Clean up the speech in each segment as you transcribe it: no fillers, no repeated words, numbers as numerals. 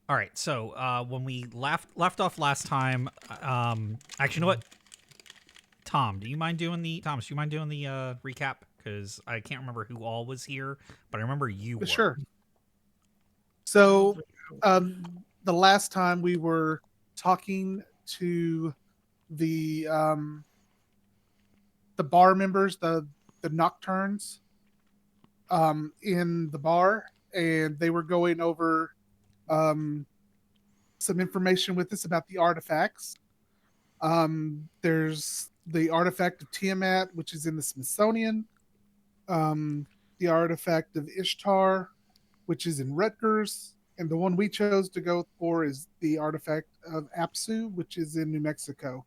All right. So when we left off last time, actually, you know what? Thomas, do you mind doing the recap? Because I can't remember who all was here, but I remember you were. Sure. So, the last time we were talking to the bar members, the nocturnes, in the bar, and they were going over um, some information with us about the artifacts. There's the artifact of Tiamat, which is in the Smithsonian. The artifact of Ishtar, which is in Rutgers, and the one we chose to go for is the artifact of Apsu, which is in New Mexico.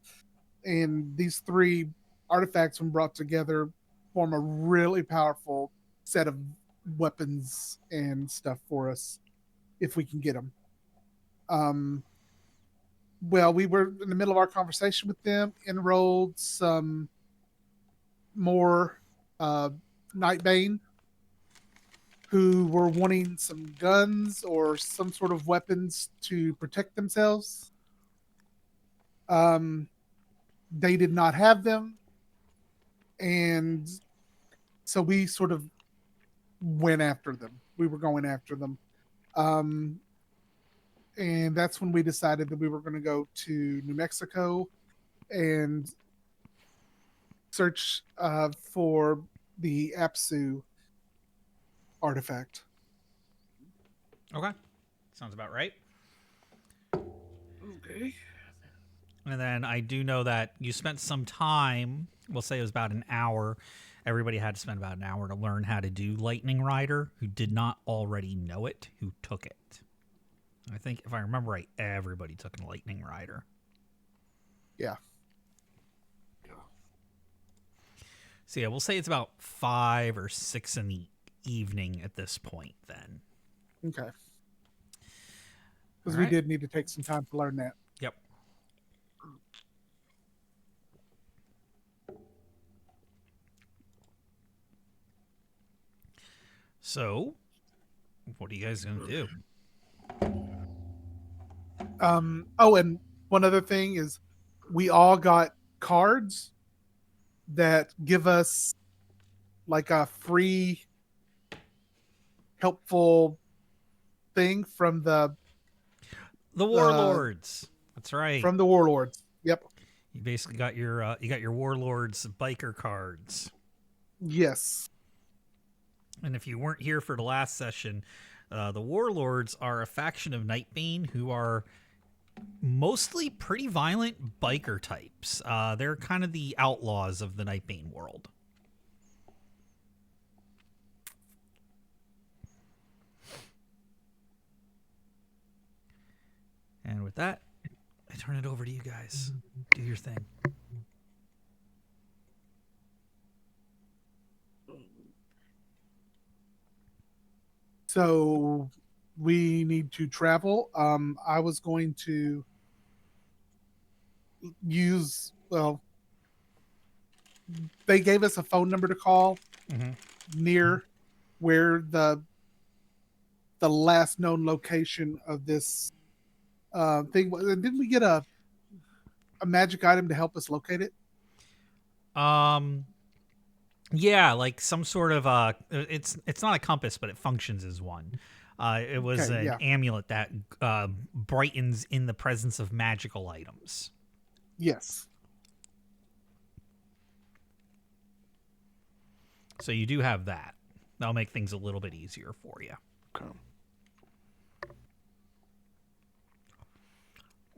And these three artifacts, when brought together, form a really powerful set of weapons and stuff for us if we can get them. Um, well, we were in the middle of our conversation with them, enrolled some more uh, Nightbane who were wanting some guns or some sort of weapons to protect themselves. Um, they did not have them, and so we sort of went after them. We were going after them. Um, and that's when we decided that we were going to go to New Mexico and search for the Apsu artifact. Okay. Sounds about right. Okay. And then I do know that you spent some time, we'll say it was about an hour. Everybody had to spend about an hour to learn how to do Lightning Rider, who did not already know it, who took it. I think, if I remember right, everybody took a Lightning Rider. Yeah. So yeah, we'll say it's about 5 or 6 in the evening at this point then. Okay. Because All we right. did need to take some time to learn that. Yep. So, what are you guys going to do? Oh, and one other thing is we all got cards that give us like a free helpful thing from The Warlords. That's right. from the warlords. Yep. You basically got your Warlords biker cards. Yes. And if you weren't here for the last session, the Warlords are a faction of Nightbane who are mostly pretty violent biker types. They're kind of the outlaws of the Nightbane world. And with that, I turn it over to you guys. Do your thing. So we need to travel. I was going to use, well, they gave us a phone number to call near where the last known location of this thing was. Didn't we get a magic item to help us locate it? Yeah, like some sort of it's not a compass, but it functions as one. It was Okay, an yeah. amulet that brightens in the presence of magical items. Yes. So you do have that. That'll make things a little bit easier for you. Okay.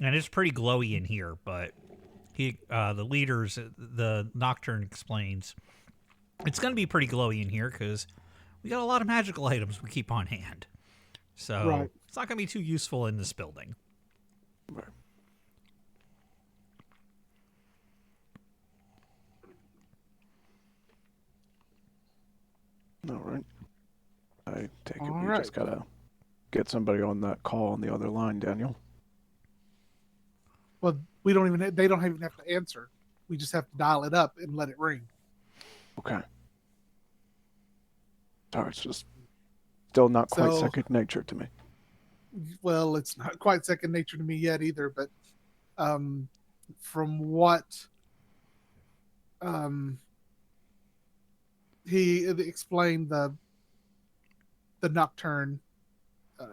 And it's pretty glowy in here, but the leaders, the Nocturne explains, it's going to be pretty glowy in here because we got a lot of magical items we keep on hand. So Right. it's not going to be too useful in this building. Right. All right. I take it All we right. just gotta get somebody on that call on the other line, Daniel. Well, we don't even. They don't even have to answer. We just have to dial it up and let it ring. Okay. Sorry, it's just still not quite So second nature to me. well, it's not quite second nature to me yet either, but from what um, he explained, the Nocturne, uh,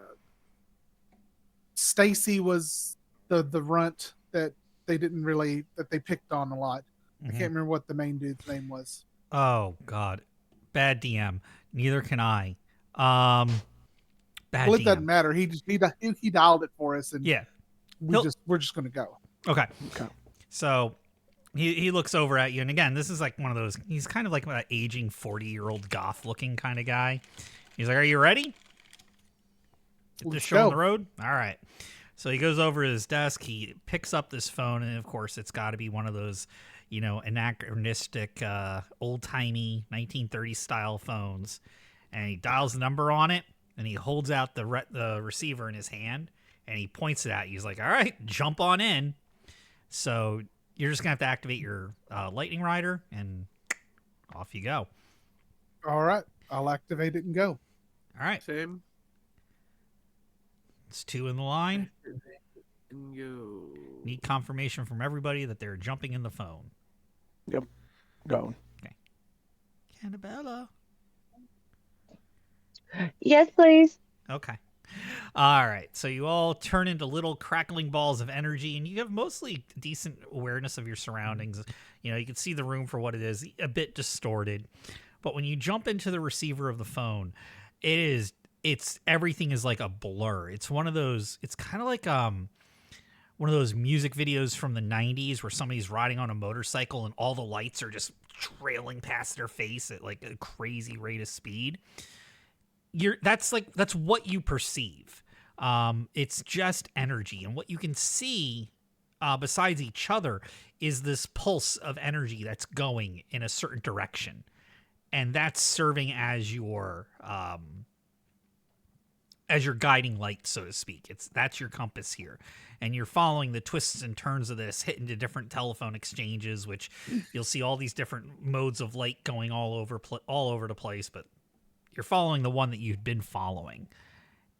Stacy was the runt that they picked on a lot. I Mhm. can't remember what the main dude's name was. Oh God, bad DM. Neither can I. Um, bad Well, it doesn't DM. matter. He dialed it for us, and Yeah. He'll we're just gonna go. okay. Okay. So he looks over at you, and again, this is like one of those. He's kind of like an aging 40-year-old goth looking kind of guy. He's like, "Are you ready? Get this Let's show on go. the road." All right. So he goes over to his desk. He picks up this phone, and of course, it's got to be one of those, anachronistic, old timey 1930s style phones. And he dials the number on it, and he holds out the receiver in his hand, and he points it at you. He's like, "All right, jump on in." So you're just gonna have to activate your lightning rider, and off you go. All right, I'll activate it and go. All right, Same. it's 2 in the line. And go. Need confirmation from everybody that they're jumping in the phone. Yep. Going. Annabella. Yes, please. Okay. All right. So you all turn into little crackling balls of energy, and you have mostly decent awareness of your surroundings. You can see the room for what it is, a bit distorted. But when you jump into the receiver of the phone, it's everything is like a blur. It's one of those. It's kind of like one of those music videos from the 90s where somebody's riding on a motorcycle and all the lights are just trailing past their face at like a crazy rate of speed. That's what you perceive. It's just energy, and what you can see besides each other is this pulse of energy that's going in a certain direction, and that's serving as your guiding light, so to speak. That's your compass here, and you're following the twists and turns of this, hitting to different telephone exchanges, which you'll see all these different modes of light going all over the place, but you're following the one that you've been following.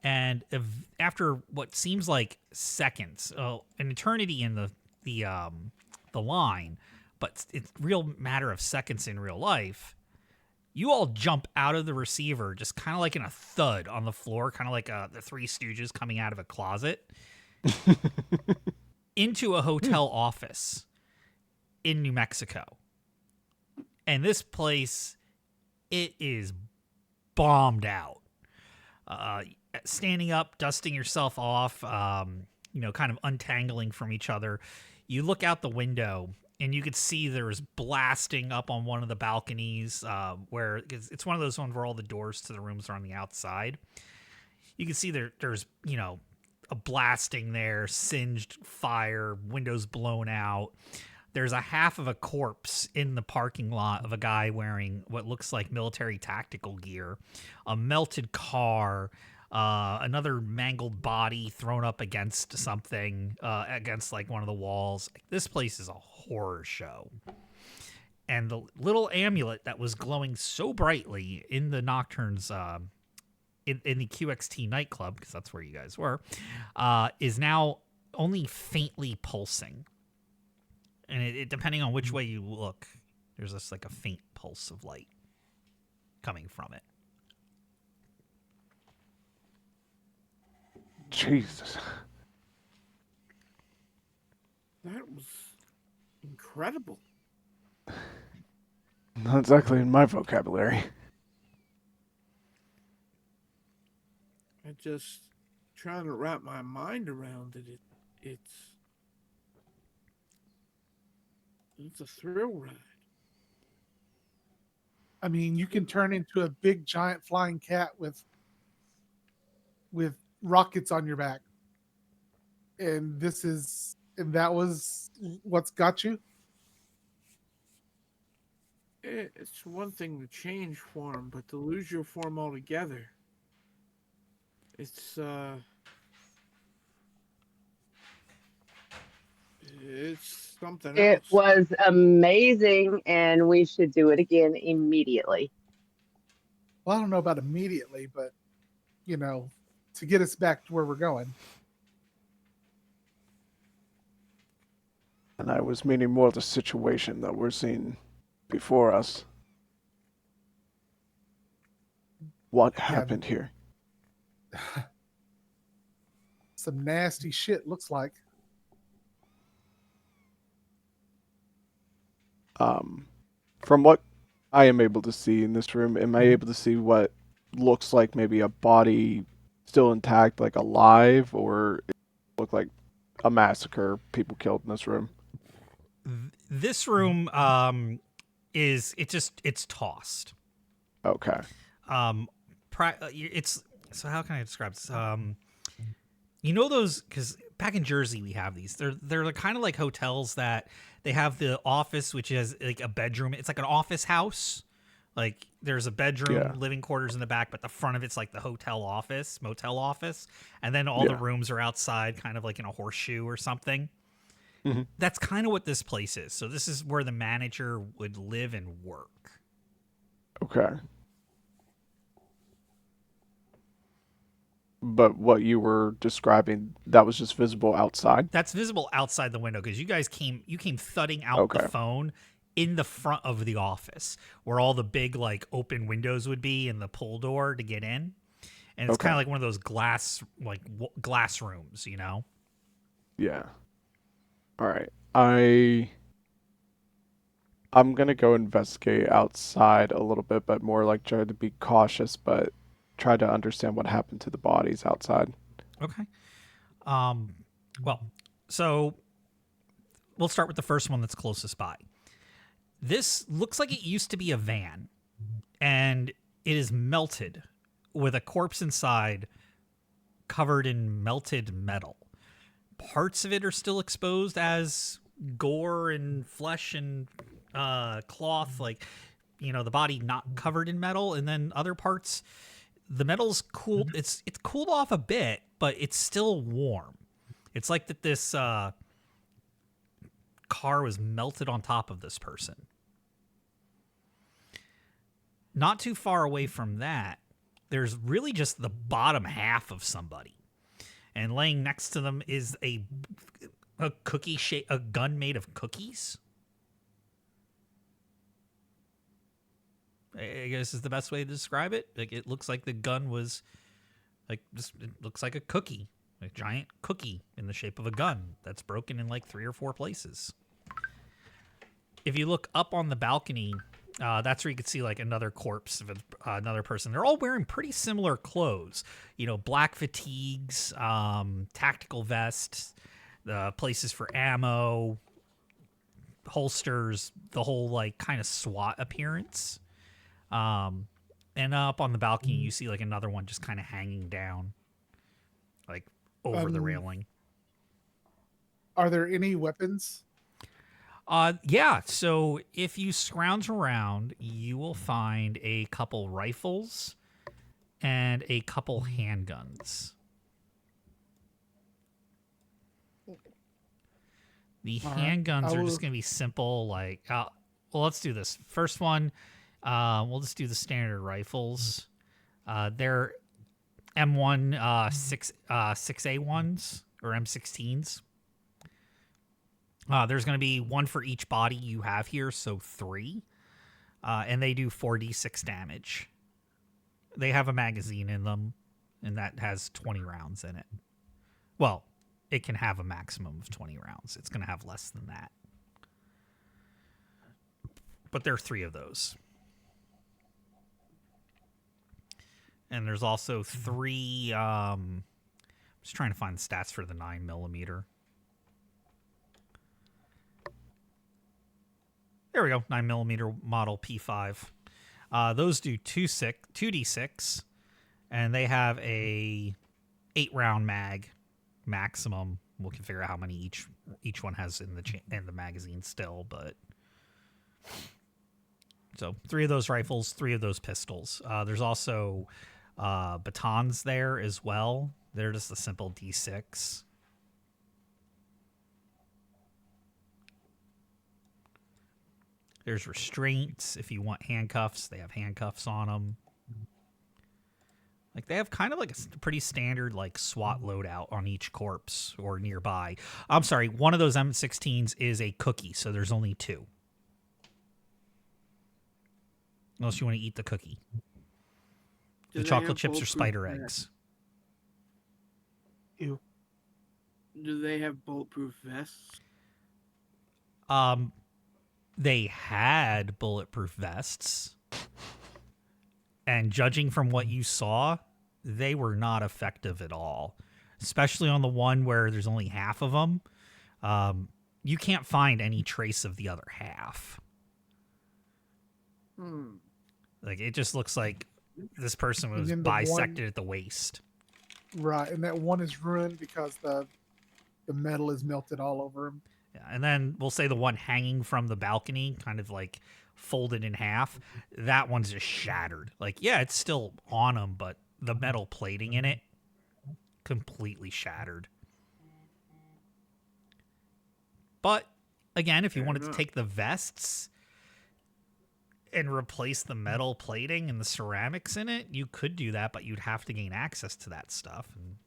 And after what seems like seconds, an eternity in the line, but it's real matter of seconds in real life, you all jump out of the receiver just kind of like in a thud on the floor, kind of like the Three Stooges coming out of a closet, into a hotel office in New Mexico. And this place, it is bombed out. Standing up, dusting yourself off, kind of untangling from each other. You look out the window, and you could see there's blasting up on one of the balconies, where it's one of those ones where all the doors to the rooms are on the outside. You can see there's a blasting there, singed fire, windows blown out. There's a half of a corpse in the parking lot of a guy wearing what looks like military tactical gear, a melted car, another mangled body thrown up against something, against like one of the walls. This place is a horror show. And the little amulet that was glowing so brightly in the Nocturnes, in the QXT nightclub, because that's where you guys were, is now only faintly pulsing. And it depending on which way you look, there's just like a faint pulse of light coming from it. Jesus. That was incredible. Not exactly in my vocabulary. I just trying to wrap my mind around it. It's a thrill ride. I mean, you can turn into a big giant flying cat with rockets on your back. And that was what's got you? It's one thing to change form, but to lose your form altogether, it's something It else. was amazing, and we should do it again immediately. Well, I don't know about immediately, but to get us back to where we're going. And I was meaning more the situation that we're seeing before us. What happened here? Some nasty shit, looks like. From what I am able to see in this room, am I able to see what looks like maybe a body still intact, like alive, or it look like a massacre, people killed in this room? This room it's tossed. Okay. It's so how can I describe this? You know those, because back in Jersey we have these. They're kind of like hotels that they have the office, which is like a bedroom. It's like an office house. Like there's a bedroom, Yeah. living quarters in the back, but the front of it's like the hotel office, motel office, and then all the Yeah. rooms are outside, kind of like in a horseshoe or something. Mhm. That's kind of what this place is. So this is where the manager would live and work. Okay. But what you were describing, that was just visible outside? That's visible outside the window because you came thudding out Okay. the phone in the front of the office where all the big like open windows would be and the pull door to get in. And it's Okay. kind of like one of those glass glass rooms, you know. Yeah. All right. I'm gonna go investigate outside a little bit, but more like try to be cautious, but try to understand what happened to the bodies outside. Okay. Well, so we'll start with the first one that's closest by. This looks like it used to be a van, and it is melted with a corpse inside covered in melted metal. Parts of it are still exposed as gore and flesh and cloth, like, you know, the body not covered in metal, and then other parts, the metal's cooled. It's cooled off a bit, but it's still warm. It's like that this car was melted on top of this person. Not too far away from that, there's really just the bottom half of somebody. And laying next to them is a gun made of cookies. I guess is the best way to describe it. Like it looks like the gun was like just it looks like a cookie, a giant cookie in the shape of a gun that's broken in like 3 or 4 places. If you look up on the balcony, that's where you could see like another corpse of another person. They're all wearing pretty similar clothes, you know, black fatigues, tactical vests, places for ammo, holsters, the whole like kind of SWAT appearance. And up on the balcony, you see like another one just kind of hanging down, like over the railing. Are there any weapons? Yeah. So if you scrounge around, you will find a couple rifles and a couple handguns. The handguns are just going to be simple, like, well, let's do this. First one, we'll just do the standard rifles. They're M1 6A1s or M16s. There's going to be one for each body you have here, so 3. And they do 4d6 damage. They have a magazine in them, and that has 20 rounds in it. Well, it can have a maximum of 20 rounds. It's going to have less than that. But there are 3 of those. And there's also 3... I'm just trying to find the stats for the 9mm. There we go, 9mm model P5. Those do 2d6, and they have a 8-round mag maximum. We can figure out how many each one has in the magazine still, but so 3 of those rifles, 3 of those pistols. There's also batons there as well. They're just a simple D6. There's restraints. If you want handcuffs, they have handcuffs on them. Like they have kind of like a pretty standard like SWAT loadout on each corpse or nearby. I'm sorry, one of those M16s is a cookie, so there's only 2. Unless you want to eat the cookie. Do The they chocolate have chips are bulletproof spider vests? eggs. Ew. Do they have bulletproof vests? They had bulletproof vests. And judging from what you saw, they were not effective at all. Especially on the one where there's only half of them. You can't find any trace of the other half. Like, it just looks like this person was then the bisected one- at the waist. Right, and that one is ruined because the metal is melted all over him. Yeah, and then we'll say the one hanging from the balcony, kind of like folded in half, that one's just shattered. Like, yeah, it's still on him, but the metal plating in it completely shattered. But again, if you Fair wanted enough. to take the vests and replace the metal plating and the ceramics in it, you could do that, but you'd have to gain access to that stuff. And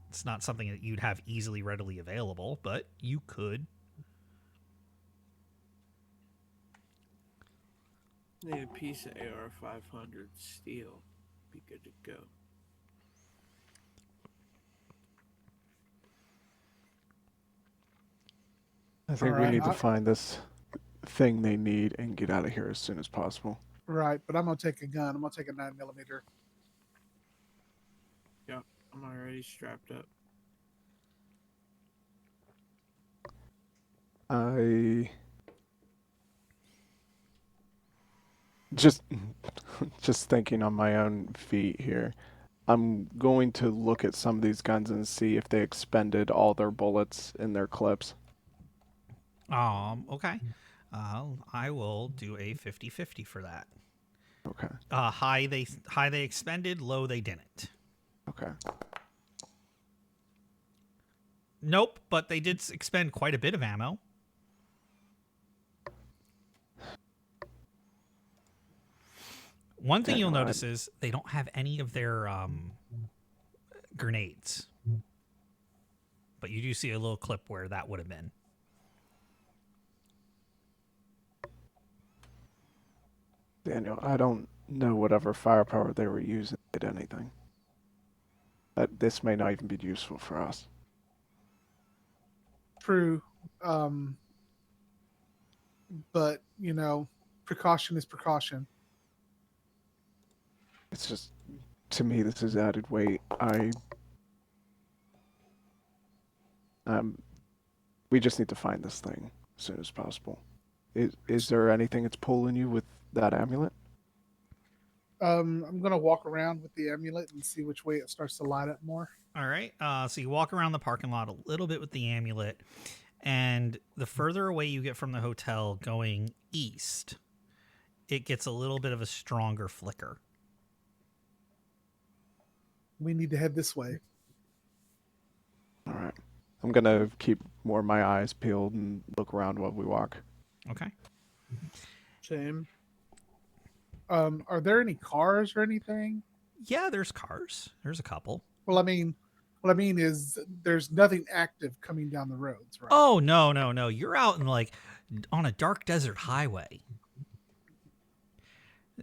it's not something that you'd have easily readily available, but you could. Need a piece of AR-500 steel. Be good to go. I think we Alright, need to find this thing they need and get out of here as soon as possible. Right, but I'm gonna take a gun. I'm gonna take a 9mm. Yeah, I'm already strapped up. I just thinking on my own feet here. I'm going to look at some of these guns and see if they expended all their bullets in their clips. Okay. I will do a 50-50 for that. Okay. High they expended, low they didn't. Okay. Nope, but they did expend quite a bit of ammo. One thing you'll notice is they don't have any of their grenades. But you do see a little clip where that would have been. Daniel, I don't know whatever firepower they were using did anything. This may not even be useful for us. True. But, precaution is precaution. It's just, to me, this is added weight. We just need to find this thing as soon as possible. Is there anything that's pulling you with that amulet? I'm gonna walk around with the amulet and see which way it starts to light up more. All right. So you walk around the parking lot a little bit with the amulet, and the further away you get from the hotel going east, it gets a little bit of a stronger flicker. We need to head this way. All right. I'm going to keep more of my eyes peeled and look around while we walk. Okay. Same. Are there any cars or anything? Yeah, there's cars. There's a couple. Well, I mean is there's nothing active coming down the roads, right? Oh, no. You're out in on a dark desert highway.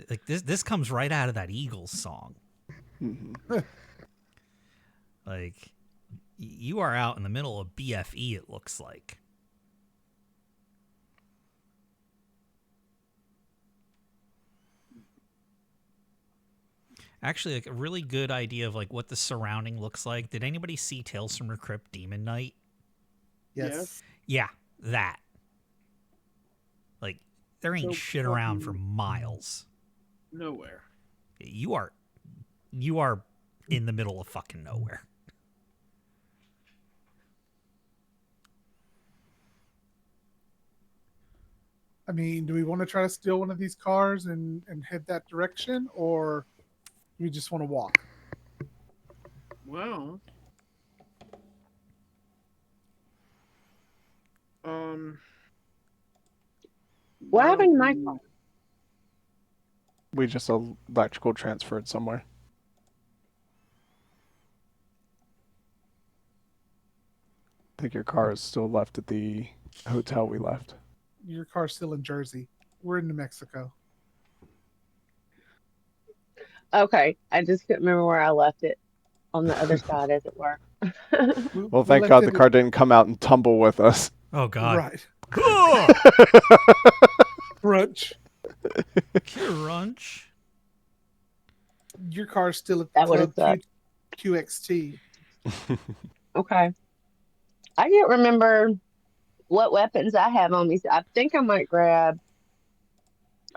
Like this comes right out of that Eagles song. Mm-hmm. Like you are out in the middle of BFE, it looks like. Actually, like a really good idea of what the surrounding looks like. Did anybody see Tales from the Crypt Demon Knight? Yes. Yeah, that. Like there ain't So shit around for miles. Nowhere. You are in the middle of fucking nowhere. I mean, do we want to try to steal one of these cars and head that direction, or do we just want to walk? Well, What happened to my car? We just electrical transferred somewhere. think your car is still left at the hotel we left. Your car's still in Jersey. We're in New Mexico. Okay, I just couldn't remember where I left it on the other side, as it were. Well, We thank left God it the car didn't come out and tumble with us. Oh God. Right. Brunch. Crunch. Your car's still at the That would have club sucked. QXT. Okay, I can't remember what weapons I have on me. So I think I might grab.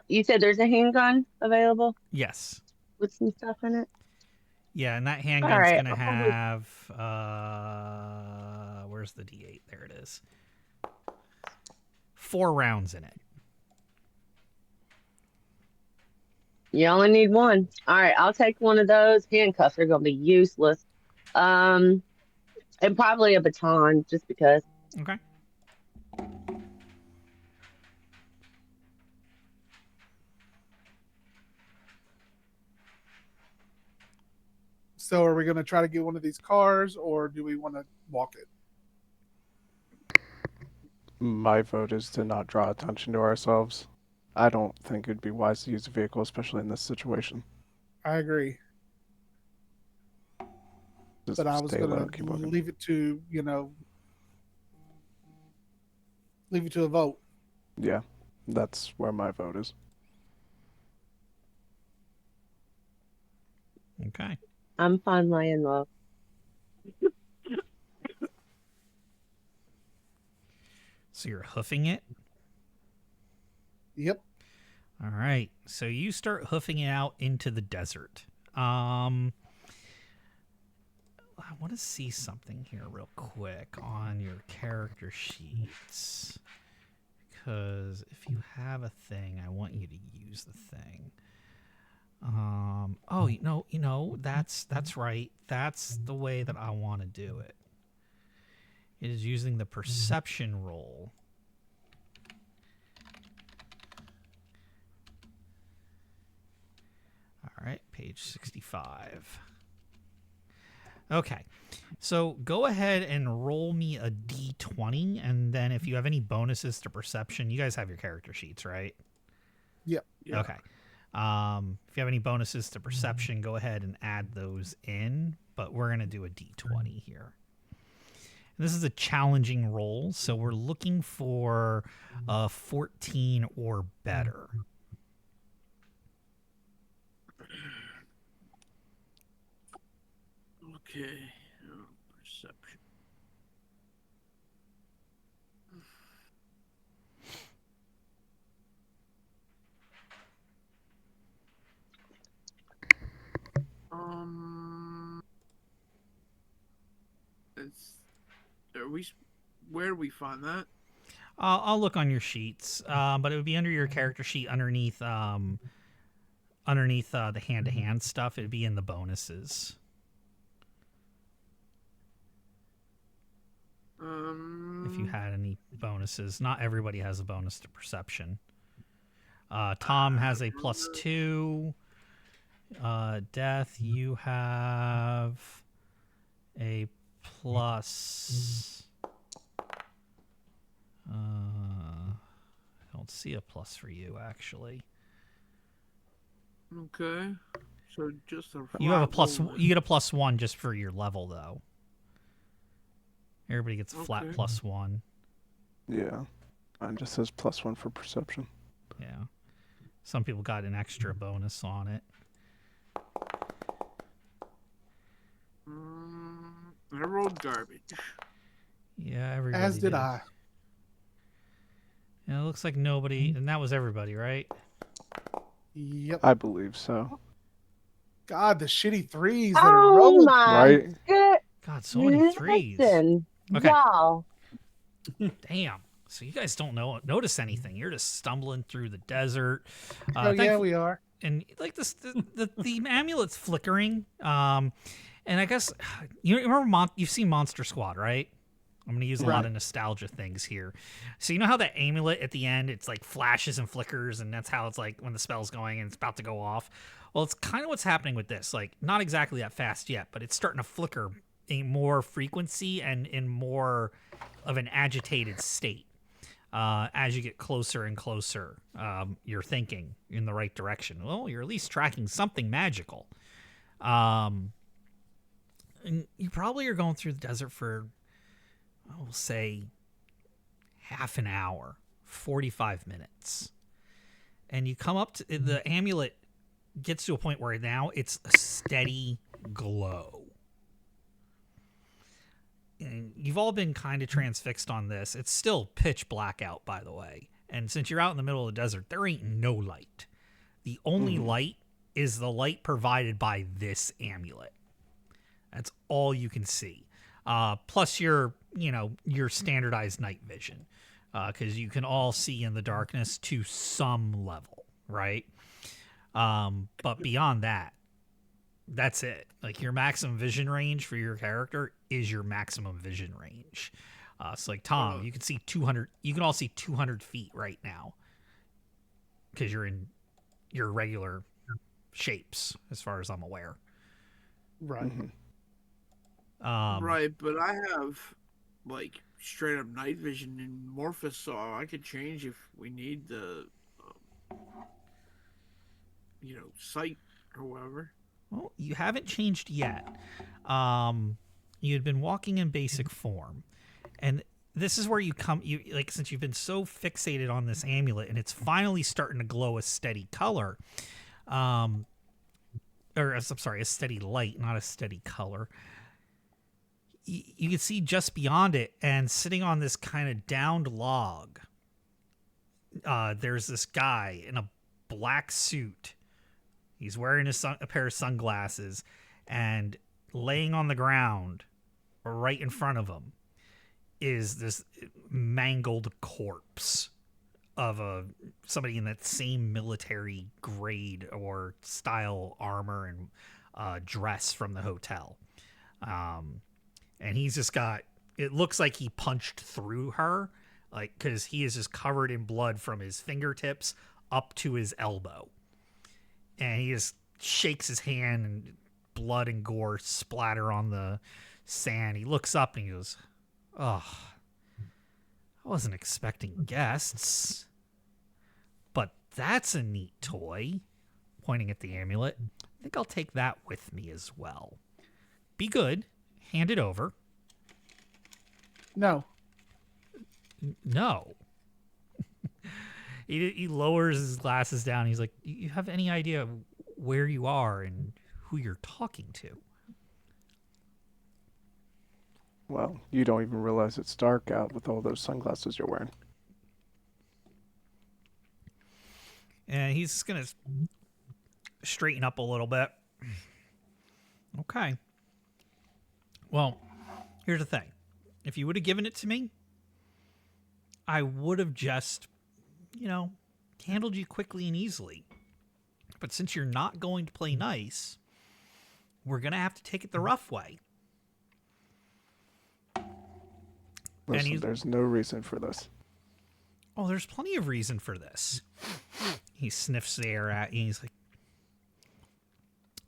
You said there's a handgun available Yes. with some stuff in it. Yeah, and that All handgun's right, gonna I'll probably. have where's the D8? There it is. 4 rounds in it. You only need one. All right, I'll take one of those. Handcuffs are gonna be useless. And probably a baton, just because. Okay. So are we going to try to get one of these cars, or do we want to walk it? My vote is to not draw attention to ourselves. I don't think it'd be wise to use a vehicle, especially in this situation. I agree. Just But I was stay low, going keep to walking. leave it to, leave it to a vote. Yeah, that's where my vote is. Okay. I'm fine laying low. So you're hoofing it. Yep. All right. So you start hoofing it out into the desert. I want to see something here real quick on your character sheets. Because if you have a thing, I want you to use the thing. Oh, that's right. That's the way that I want to do it. It is using the perception roll. All right, page 65. Okay, so go ahead and roll me a d20, and then if you have any bonuses to perception, you guys have your character sheets, right? Yep. Yeah. Okay. If you have any bonuses to perception, go ahead and add those in, but we're going to do a d20 here. And this is a challenging roll, so we're looking for a 14 or better. Okay. Perception. It's. Are we? Where do we find that? I'll look on your sheets, but it would be under your character sheet underneath the hand-to-hand stuff. It'd be in the bonuses. If you had any bonuses. Not everybody has a bonus to perception. Tom has a +2. Death, you have a plus. I don't see a plus for you, actually. Okay. So just a. You have a flat plus. roll then. You get a +1 just for your level, though. Everybody gets a flat Okay. +1. Yeah. Mine just says +1 for perception. Yeah. Some people got an extra bonus on it. I rolled garbage. Yeah, everybody As did I. Yeah, it looks like nobody, and that was everybody, right? Yep. I believe so. God, the shitty threes that are Oh rolling. my Right? good. God, so many threes. Listen, Okay. y'all. Damn. So you guys don't notice anything. You're just stumbling through the desert. Oh, yeah, we are. And like this, the amulet's flickering. And I guess you remember you've seen Monster Squad, right? I'm going to use a lot of nostalgia things here. So you know how the amulet at the end, it's like flashes and flickers, and that's how it's like when the spell's going and it's about to go off. Well, it's kind of what's happening with this. Like, not exactly that fast yet, but it's starting to flicker more frequency and in more of an agitated state. As you get closer and closer, you're thinking in the right direction. Well, you're at least tracking something magical. And you probably are going through the desert for, I will say, half an hour, 45 minutes. And you come up to the amulet gets to a point where now it's a steady glow. And you've all been kind of transfixed on this. It's still pitch black out, by the way. And since you're out in the middle of the desert, there ain't no light. The only light is the light provided by this amulet. That's all you can see. Plus your standardized night vision. Because you can all see in the darkness to some level, right? But beyond that, that's it. Like your maximum vision range for your character is your maximum vision range. So like Tom, you can see 200. You can all see 200 feet right now because you're in your regular shapes, as far as I'm aware. Right. Right, but I have like straight up night vision in Morphous, so I could change if we need the, sight or whatever. Well, you haven't changed yet. You had been walking in basic form, and this is where you come. Since you've been so fixated on this amulet, and it's finally starting to glow a steady color, I'm sorry, a steady light, not a steady color. You can see just beyond it, and sitting on this kind of downed log, there's this guy in a black suit. He's wearing a pair of sunglasses, and laying on the ground right in front of him is this mangled corpse of somebody in that same military grade or style armor and dress from the hotel. And he's just got, it looks like he punched through her, like, because he is just covered in blood from his fingertips up to his elbow. And he just shakes his hand, and blood and gore splatter on the sand. He looks up and he goes, "Oh, I wasn't expecting guests. But that's a neat toy," pointing at the amulet. "I think I'll take that with me as well. Be good. Hand it over." No. No. He lowers his glasses down. He's like, "You have any idea where you are and who you're talking to?" Well, you don't even realize it's dark out with all those sunglasses you're wearing. And he's just going to straighten up a little bit. "Okay. Well, here's the thing. If you would have given it to me, I would have just, handled you quickly and easily. But since you're not going to play nice, we're going to have to take it the rough way." Listen, there's no reason for this. "Oh, there's plenty of reason for this." He sniffs the air at you, and he's like,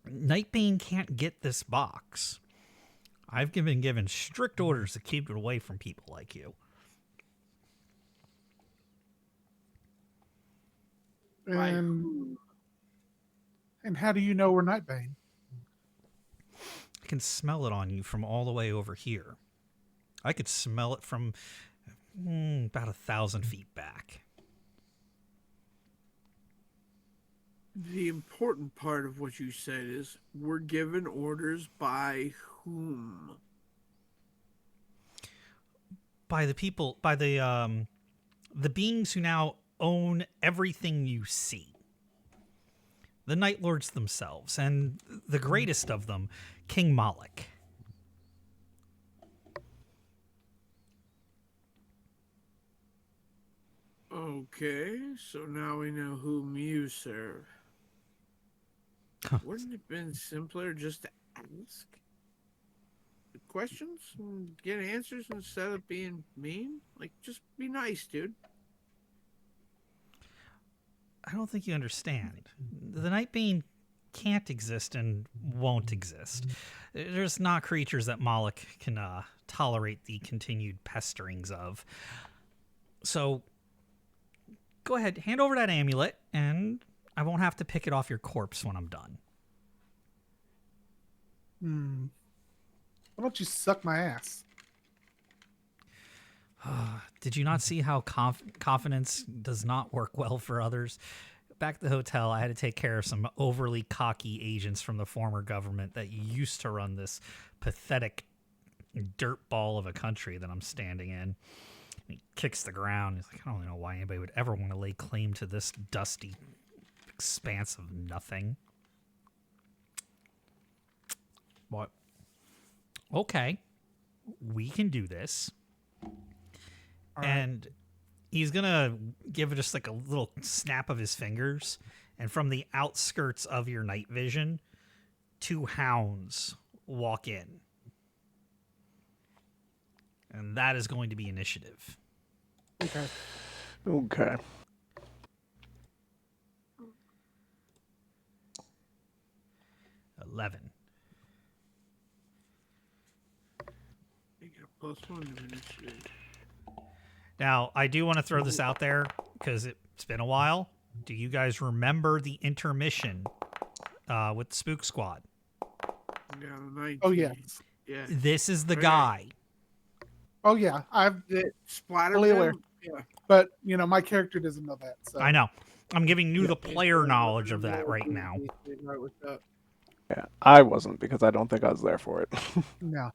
"Nightbane can't get this box. I've been given strict orders to keep it away from people like you." And how do you know we're Nightbane? "I can smell it on you from all the way over here. I could smell it from about 1,000 feet back." The important part of what you said is we're given orders by whom? By the people, by the beings who now own everything you see. The Night Lords themselves, and the greatest of them, King Malik. Okay, so now we know whom you serve. Wouldn't it have been simpler just to ask the questions and get answers instead of being mean? Like, just be nice, dude. I don't think you understand. The Nightbane can't exist and won't exist. There's not creatures that Moloch can tolerate the continued pesterings of. So go ahead, hand over that amulet, and I won't have to pick it off your corpse when I'm done. Why don't you suck my ass? Did you not see how confidence does not work well for others? Back at the hotel, I had to take care of some overly cocky agents from the former government that used to run this pathetic dirt ball of a country that I'm standing in. He kicks the ground. He's like, I don't know why anybody would ever want to lay claim to this dusty expanse of nothing. But, okay, we can do this. All right. And he's going to give it just like a little snap of his fingers. And from the outskirts of your night vision, 2 hounds walk in. And that is going to be initiative. Okay. Okay. $11. You get a +1 to initiative. Now, I do want to throw this out there because it's been a while. Do you guys remember the intermission with the Spook Squad? Yeah, 19. Oh, yeah. Yeah. This is the Okay. guy. Oh yeah, I've It splattered Fully them? aware. Yeah. but my character doesn't know that. So I know. I'm giving you Yeah. the player knowledge of that right now. Right with that. Yeah, I wasn't because I don't think I was there for it. No.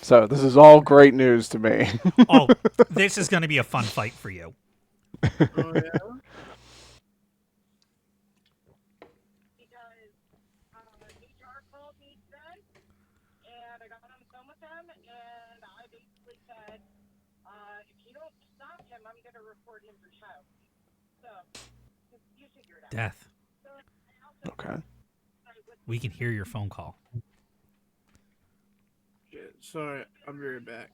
So this is all great news to me. Oh, this is going to be a fun fight for you. Oh, yeah? Because HR called me today, and I got on the phone with them, and I basically said, if you don't stop him, I'm going to report him for child. So, you figure it out. Death. Okay. We can hear your phone call. Shit. Sorry, I'll be right back.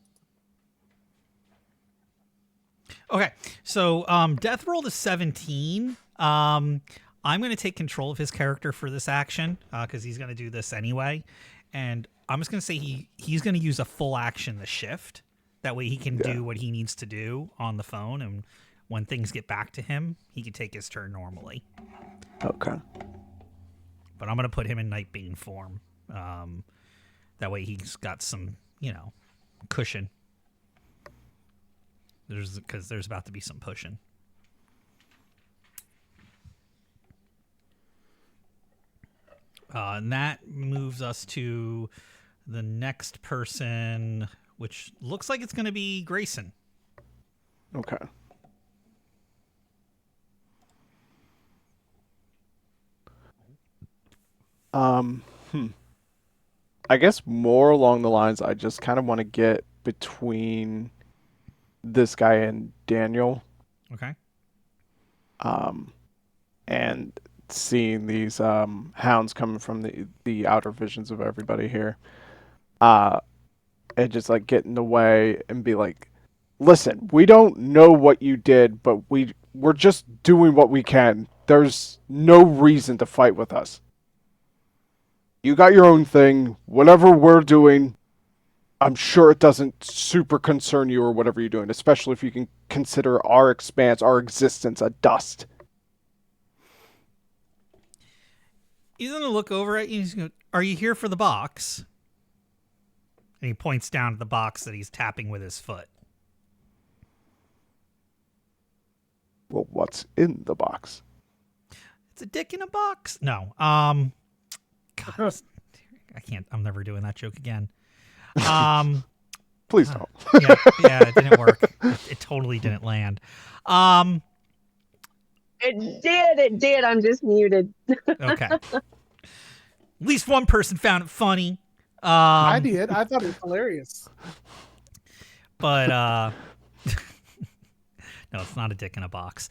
Okay, so Death rolled a 17. I'm going to take control of his character for this action because he's going to do this anyway. And I'm just going to say he's going to use a full action to shift. That way he can do what he needs to do on the phone. And when things get back to him, he can take his turn normally. Okay. But I'm going to put him in Nightbane form. That way he's got some, cushion. Because there's about to be some pushing. And that moves us to the next person, which looks like it's going to be Grayson. Okay. I guess more along the lines I just kind of want to get between this guy and Daniel, Okay. and seeing these hounds coming from the outer visions of everybody here, and just like get in the way and be like, listen, we don't know what you did, but we're just doing what we can. There's no reason to fight with us. You got your own thing. Whatever we're doing, I'm sure it doesn't super concern you or whatever you're doing, especially if you can consider our expanse, our existence, a dust. He's going to look over at you. He's going to, are you here for the box? And he points down to the box that he's tapping with his foot. Well, what's in the box? It's a dick in a box. No. God, I can't. I'm never doing that joke again. Please don't. Yeah, it didn't work. It totally didn't land. It did. I'm just muted. Okay. At least one person found it funny. I did. I thought it was hilarious. But no, it's not a dick in a box.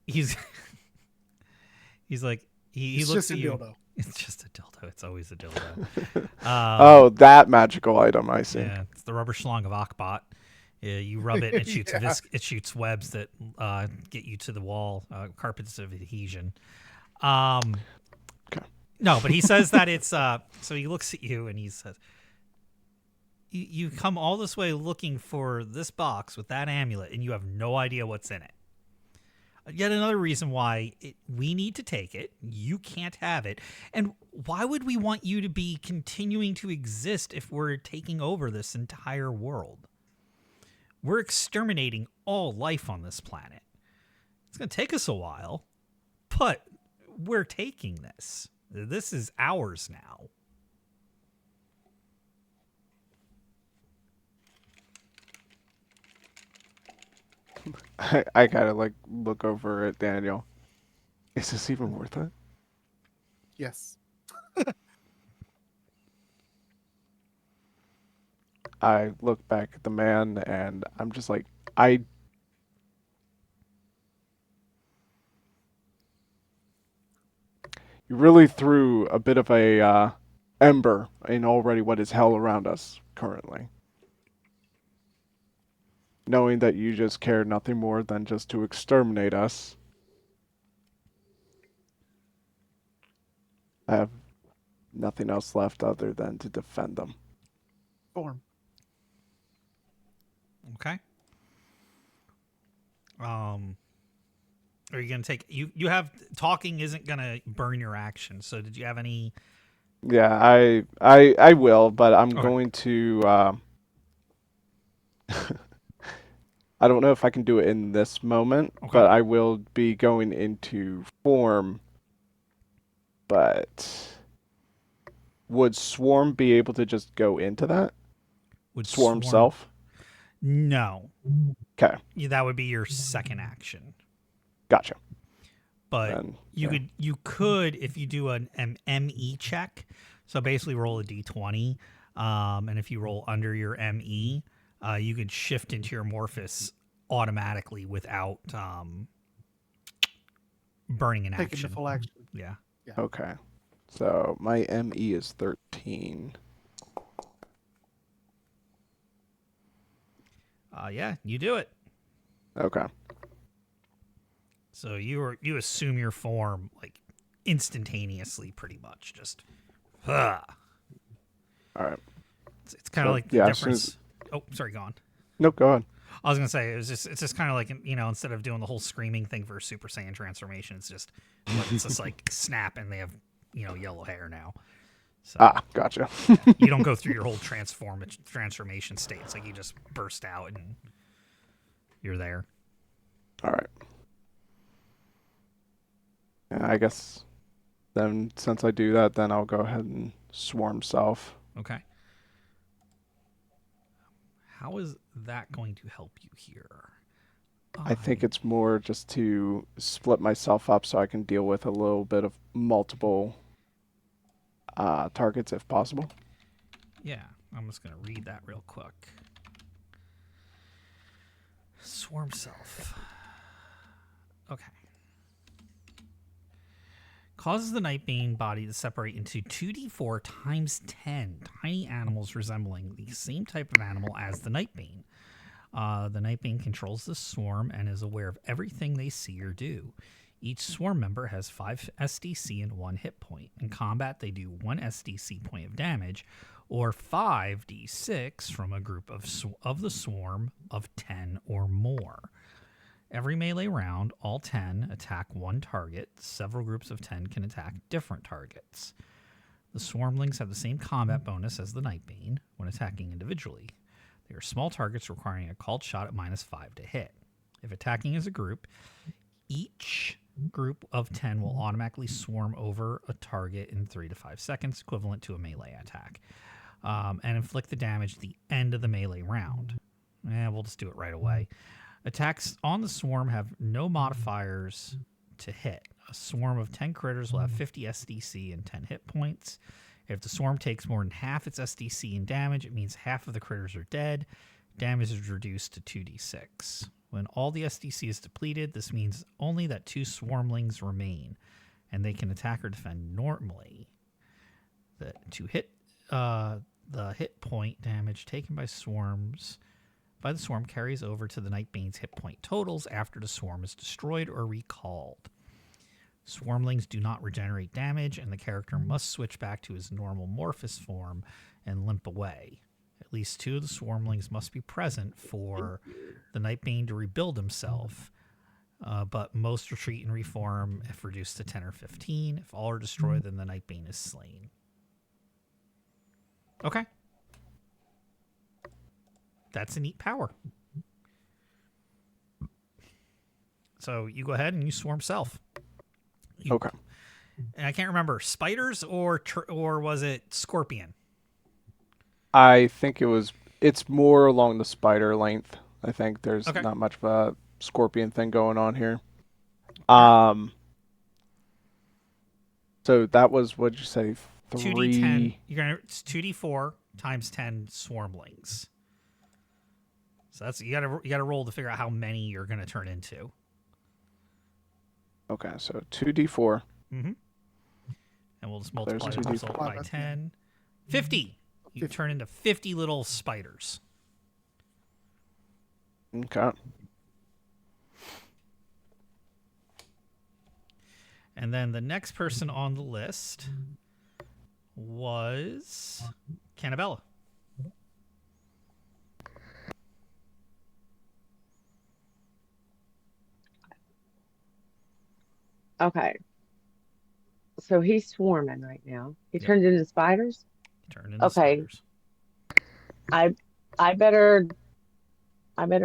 He's like he It's looks just at a you. dildo. It's just a dildo. It's always a dildo. Oh, that magical item, I see. Yeah, it's the rubber schlong of Akbot. Yeah, you rub it, and it shoots Yeah. it shoots webs that get you to the wall, carpets of adhesion. No, but he says that it's so he looks at you and he says, you come all this way looking for this box with that amulet and you have no idea what's in it. Yet another reason why we need to take it. You can't have it. And why would we want you to be continuing to exist if we're taking over this entire world? We're exterminating all life on this planet. It's going to take us a while, but we're taking this. This is ours now. I kind of like look over at Daniel. Is this even worth it? Yes. I look back at the man and I'm just like, you really threw a bit of a ember in already what is hell around us currently. Knowing that you just care nothing more than just to exterminate us. I have nothing else left other than to defend them. Form. Okay. Are you gonna take you have talking isn't gonna burn your action, so did you have any? Yeah, I will, but I'm Okay. going to I don't know if I can do it in this moment, Okay. but I will be going into form. But would Swarm be able to just go into that? Would Swarm self? No. Okay, Yeah, that would be your second action. gotcha. But Then, you yeah. could if you do an ME check. So basically roll a d20, and if you roll under your ME, you could shift into your Morphus automatically without burning an Taking action. the full action. Yeah. Okay. So my ME is 13. Yeah, you do it. Okay. So you assume your form like instantaneously, pretty much. Just, All right. it's kind of So, like the yeah, as soon difference. Oh, sorry, go on. Nope, go ahead. I was gonna say it's just kind of like, instead of doing the whole screaming thing for a Super Saiyan transformation, it's just like snap and they have yellow hair now. So Gotcha. you don't go through your whole transformation state. It's like you just burst out and you're there. All right. Yeah, I guess then since I do that, then I'll go ahead and swarm self. Okay. How is that going to help you here? I think it's more just to split myself up so I can deal with a little bit of multiple targets if possible. Yeah, I'm just going to read that real quick. Swarm self. Okay. Causes the Nightbane body to separate into 2d4 times 10 tiny animals resembling the same type of animal as the Nightbane. The Nightbane controls the swarm and is aware of everything they see or do. Each swarm member has 5 SDC and 1 hit point. In combat, they do 1 SDC point of damage, or 5d6 from a group of the swarm of 10 or more. Every melee round, all 10 attack one target. Several groups of 10 can attack different targets. The swarmlings have the same combat bonus as the Nightbane when attacking individually. They are small targets requiring a called shot at -5 to hit. If attacking as a group, each group of 10 will automatically swarm over a target in 3 to 5 seconds, equivalent to a melee attack, and inflict the damage at the end of the melee round. We'll just do it right away. Attacks on the swarm have no modifiers to hit. A swarm of 10 critters will have 50 SDC and 10 hit points. If the swarm takes more than half its SDC in damage, it means half of the critters are dead. Damage is reduced to 2d6. When all the SDC is depleted, this means only that 2 swarmlings remain, and they can attack or defend normally. The hit point damage taken by the swarm carries over to the Nightbane's hit point totals after the swarm is destroyed or recalled. Swarmlings do not regenerate damage, and the character must switch back to his normal Morphous form and limp away. At least 2 of the Swarmlings must be present for the Nightbane to rebuild himself, but most retreat and reform if reduced to 10 or 15. If all are destroyed, then the Nightbane is slain. Okay. That's a neat power. So you go ahead and you swarm self. Okay. And I can't remember, spiders or was it scorpion? I think it's more along the spider length. I think there's Okay. not much of a scorpion thing going on here. So that was, what'd you say? 2d10. It's 2d4 times 10 swarmlings. So that's you gotta roll to figure out how many you're gonna turn into. Okay, so 2d4. Mm-hmm. And we'll just There's multiply the 2d4. result by 10. 50. You turn into 50 little spiders. Okay. And then the next person on the list was Cannabella. Okay. So he's swarming right now. He Yep. turns into spiders? Turn into Okay. spiders. I better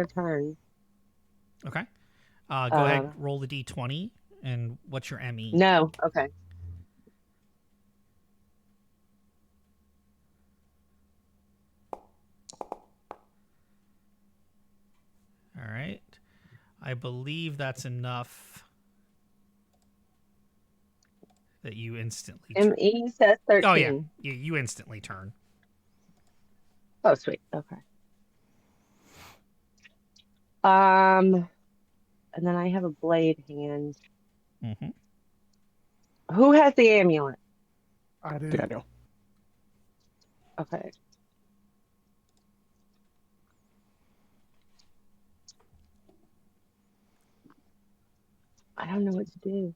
turn. Okay. Go ahead, roll the d20. And what's your ME? No. Okay. All right. I believe that's enough that you instantly ME says 13. Oh, yeah. You instantly turn. Oh, sweet. Okay. And then I have a blade hand. Mm-hmm. Who has the amulet? I do. Daniel. Okay. I don't know what to do.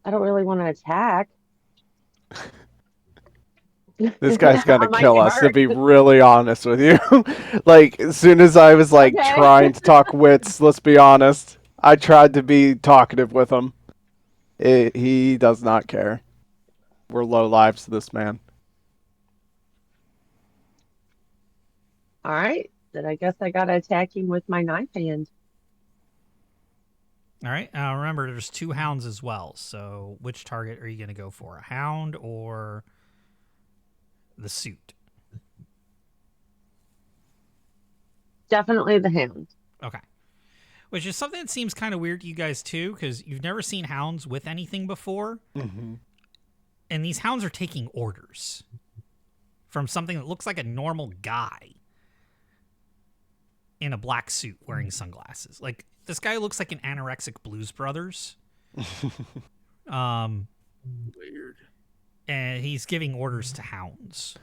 I don't really want to attack. This guy's gonna I might kill get us, to hurt. be really honest with you. Like, as soon as I was, like, Okay. trying to talk wits, let's be honest, I tried to be talkative with him. He does not care. We're low lives to this man. All right. Then I guess I gotta attack him with my knife hand. All right. Remember, there's 2 hounds as well. So which target are you going to go for? A hound or the suit? Definitely the hound. Okay. Which is something that seems kind of weird to you guys, too, because you've never seen hounds with anything before. Mm-hmm. And these hounds are taking orders from something that looks like a normal guy in a black suit wearing sunglasses. Like, this guy looks like an anorexic Blues Brothers. Weird. And he's giving orders to hounds.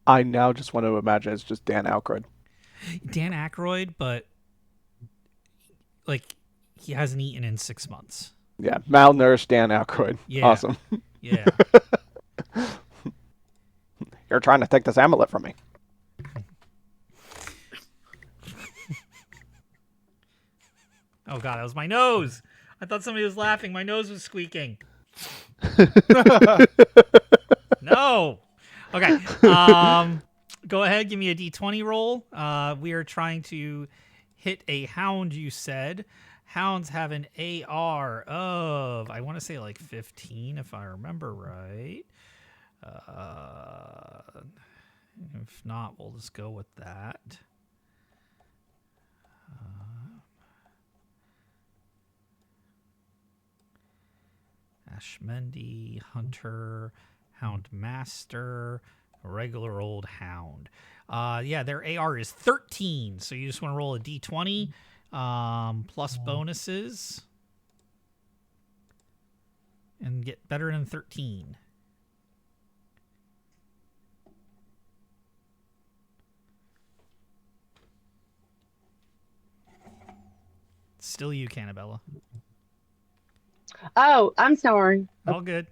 I now just want to imagine it's just Dan Aykroyd. Dan Aykroyd, but like he hasn't eaten in 6 months. Yeah, malnourished Dan Aykroyd. Yeah. Awesome. Yeah. You're trying to take this amulet from me. Oh god, that was my nose. I thought somebody was laughing. My nose was squeaking. No. Okay. Go ahead, give me a d20 roll. We are trying to hit a hound, you said. Hounds have an AR of, I want to say like 15, if I remember right. If not, we'll just go with that. Ashmendi, Hunter, Hound Master, regular old Hound. Yeah, their AR is 13, so you just want to roll a d20 plus bonuses and get better than 13. Still you, Cannabella. Oh, I'm sorry. All good.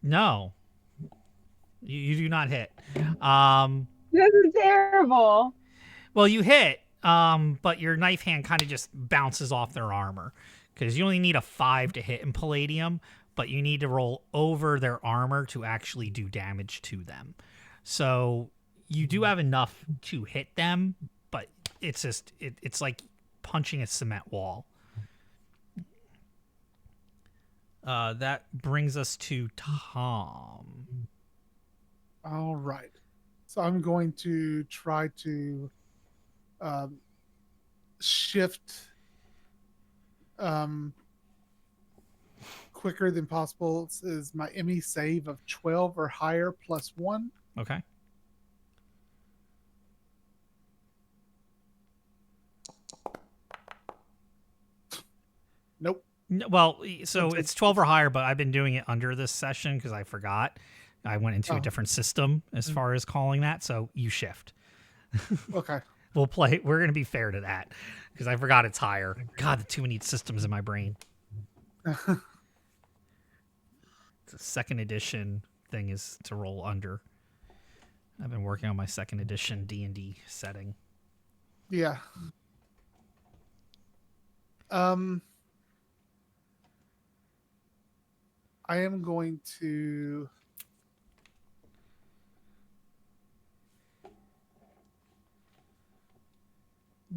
No, you do not hit. This is terrible. Well, you hit, but your knife hand kind of just bounces off their armor because you only need a 5 to hit in Palladium, but you need to roll over their armor to actually do damage to them. So you do have enough to hit them, but it's just it's like punching a cement wall. That brings us to Tom. All right. So I'm going to try to shift quicker than possible. It says my ME save of 12 or higher plus 1. Okay. Nope. Well, so it's 12 or higher, but I've been doing it under this session because I forgot. I went into a Oh. different system as far as calling that, so you shift. Okay. We'll play. We're going to be fair to that because I forgot it's higher. God, the too many systems in my brain. It's a second edition thing is to roll under. I've been working on my second edition D&D setting. Yeah. I am going to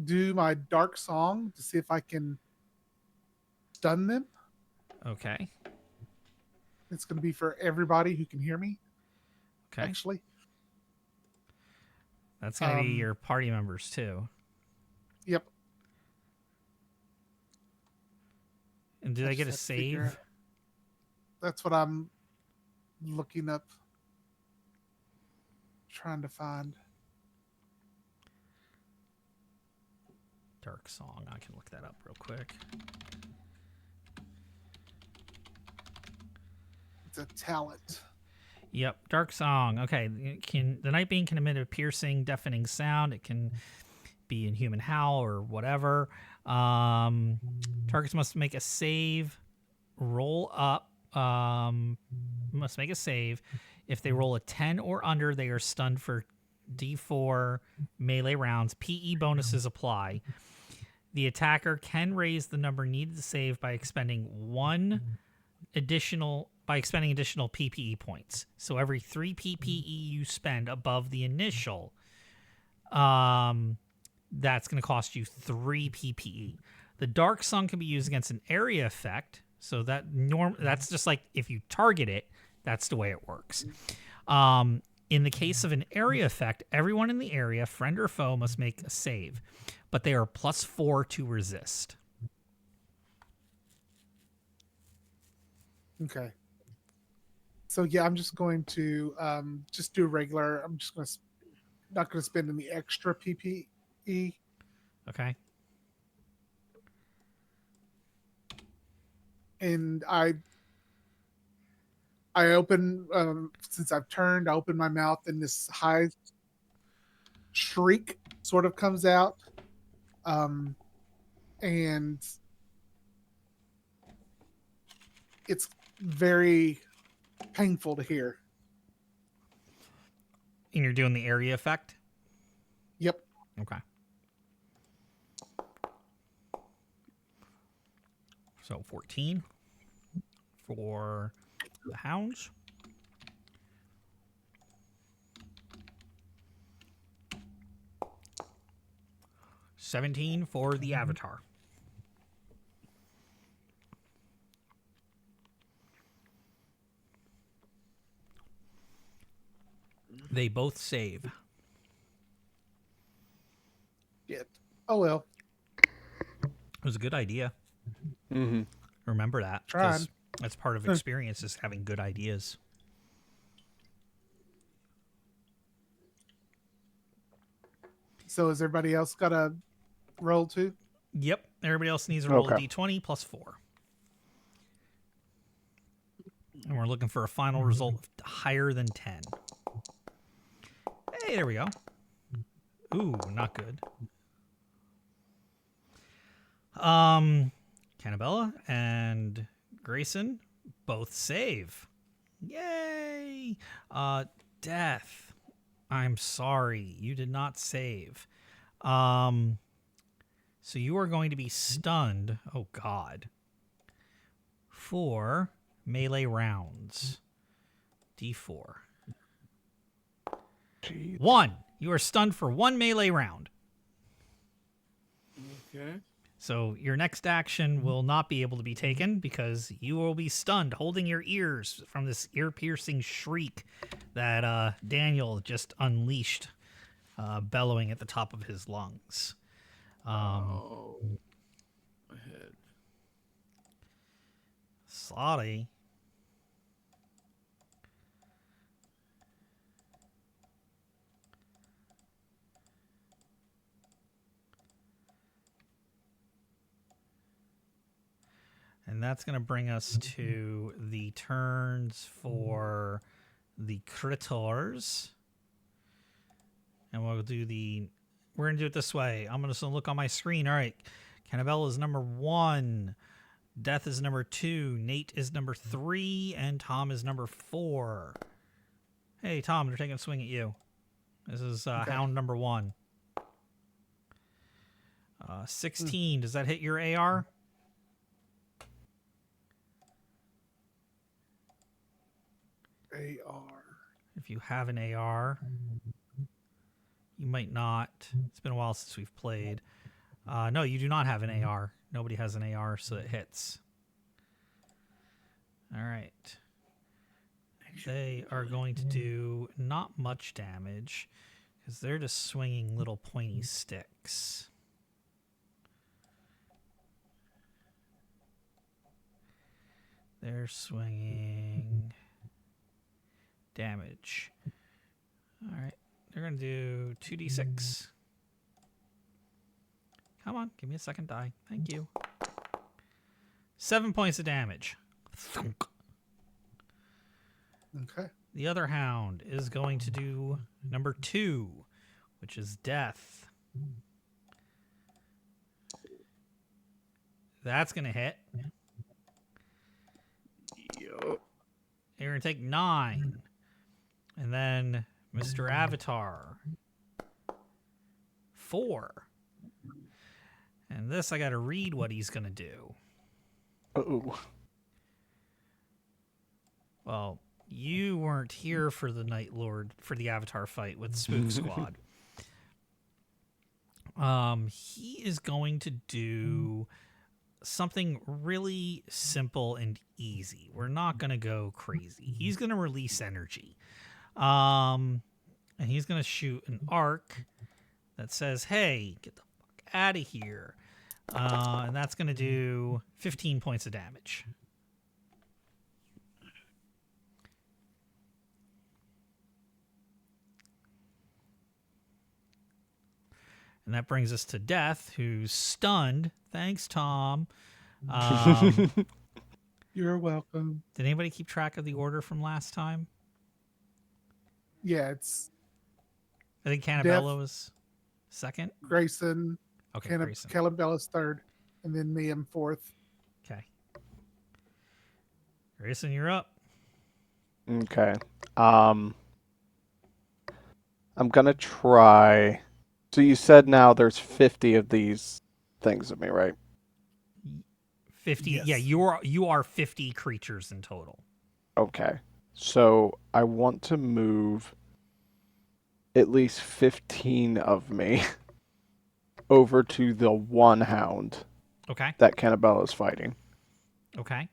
do my dark song to see if I can stun them. Okay. It's going to be for everybody who can hear me, Okay. actually. That's going to be your party members too. Yep. And did I get a just have to figure save? out- That's what I'm looking up. Trying to find. Dark Song. I can look that up real quick. It's a talent. Yep, Dark Song. Okay, the Night Being can emit a piercing, deafening sound. It can be in human howl or whatever. Targets must make a save. Roll up. Must make a save. If they roll a 10 or under, they are stunned for D4 melee rounds. PE bonuses apply. The attacker can raise the number needed to save by expending additional PPE points. So every 3 PPE you spend above the initial, that's going to cost you 3 PPE. The Dark Sun can be used against an area effect. So that's just like if you target it, that's the way it works. In the case of an area effect, everyone in the area, friend or foe, must make a save, but they are +4 to resist. Okay. So yeah, I'm just going to just do regular. I'm just going to not going to spend any extra PPE. Okay. And I open since I've turned, I open my mouth and this high shriek sort of comes out. And it's very painful to hear. And you're doing the area effect? Yep. Okay. So 14 for the hounds. $17 for the avatar. They both save. Shit. Oh well. It was a good idea. Mm-hmm. Remember that. Tried. 'Cause that's part of experience is having good ideas. So has everybody else got a roll too? Yep. Everybody else needs to roll a Okay. d20 +4. And we're looking for a final result higher than 10. Hey, there we go. Ooh, not good. Cannabella and Grayson both save. Yay! Death. I'm sorry, you did not save. So you are going to be stunned. Oh God. For melee rounds. D4. Jeez. 1. You are stunned for 1 melee round. Okay. So your next action will not be able to be taken because you will be stunned, holding your ears from this ear-piercing shriek that Daniel just unleashed, bellowing at the top of his lungs. Oh. My head. Sorry. And that's going to bring us to the turns for the critters. And we'll do we're going to do it this way. I'm going to look on my screen. All right. Cannabella is number 1. Death is number 2. Nate is number 3. And Tom is number 4. Hey, Tom, they're taking a swing at you. This is Okay. Hound number 1. 16. Does that hit your AR? AR. If you have an AR, you might not. It's been a while since we've played. No, you do not have an AR. Nobody has an AR, so it hits. All right. They are going to do not much damage because they're just swinging little pointy sticks. They're swinging damage. All right. They're going to do 2d6. Come on. Give me a second die. Thank you. 7 points of damage. Thunk. Okay. The other hound is going to do number 2, which is death. That's going to hit. Yup. You're going to take 9. And then Mr. Avatar. 4. And this, I got to read what he's going to do. Uh-oh. Well, you weren't here for the Night Lord, for the Avatar fight with Spook Squad. He is going to do something really simple and easy. We're not going to go crazy. He's going to release energy. And he's going to shoot an arc that says, hey, get the fuck out of here. And that's going to do 15 points of damage. And that brings us to Death, who's stunned. Thanks, Tom. You're welcome. Did anybody keep track of the order from last time? Yeah, it's I think Cannabella was second. Grayson, Okay, Grayson. Calabella's third, and then me, I'm fourth. Okay. Grayson, you're up. Okay. I'm gonna try. So you said now there's 50 of these things of me, right? 50. Yes. Yeah, you are 50 creatures in total. Okay. So I want to move at least 15 of me over to the one hound Okay. that Cannabella is fighting. Okay.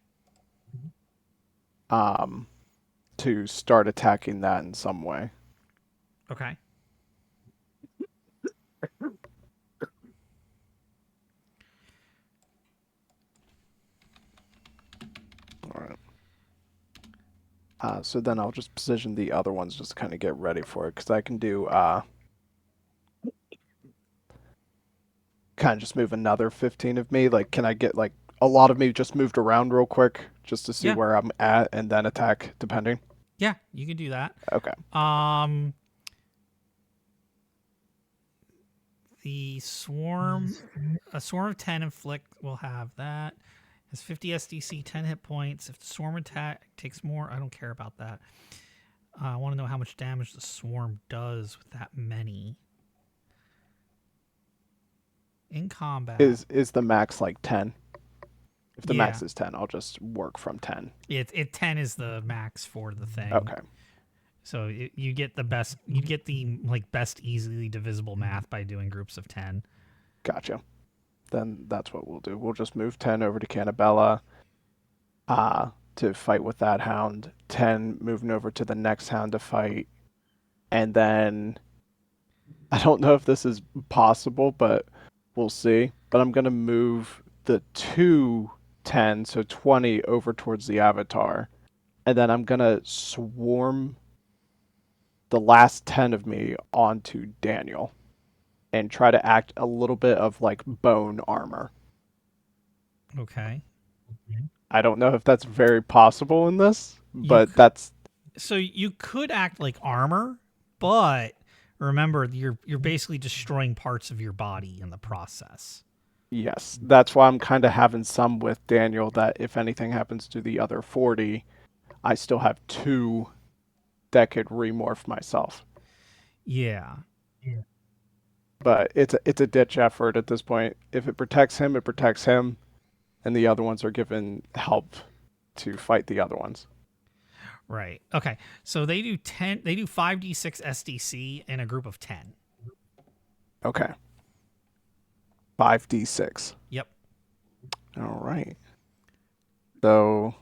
To start attacking that in some way. Okay. All right. So then I'll just position the other ones just to kind of get ready for it, because I can do kind of just move another 15 of me. Like, can I get like a lot of me just moved around real quick just to see Yeah. where I'm at and then attack depending? Yeah, you can do that. Okay. The swarm, a swarm of 10 inflict will have that. Has 50 SDC, 10 hit points. If the swarm attack takes more, I don't care about that. I want to know how much damage the swarm does with that many. In combat. Is the max like 10? If the max Yeah. is 10, I'll just work from 10. 10 is the max for the thing. Okay. So you get the best. You get the like best easily divisible math by doing groups of 10. Gotcha. Then that's what we'll do. We'll just move 10 over to Cannabella to fight with that hound. 10 moving over to the next hound to fight. And then I don't know if this is possible, but we'll see. But I'm going to move the 10, so 20 over towards the avatar. And then I'm going to swarm the last 10 of me onto Daniel and try to act a little bit of like bone armor. Okay. I don't know if that's very possible in this, but that's so you could act like armor, but remember you're basically destroying parts of your body in the process. yes. That's why I'm kind of having some with Daniel that if anything happens to the other 40, I still have 2 that could remorph myself. Yeah. But it's a ditch effort at this point. If it protects him, it protects him, and the other ones are given help to fight the other ones. Right. Okay. So they do 10. They do 5d6 SDC in a group of 10. Okay. 5d6. Yep. All right. So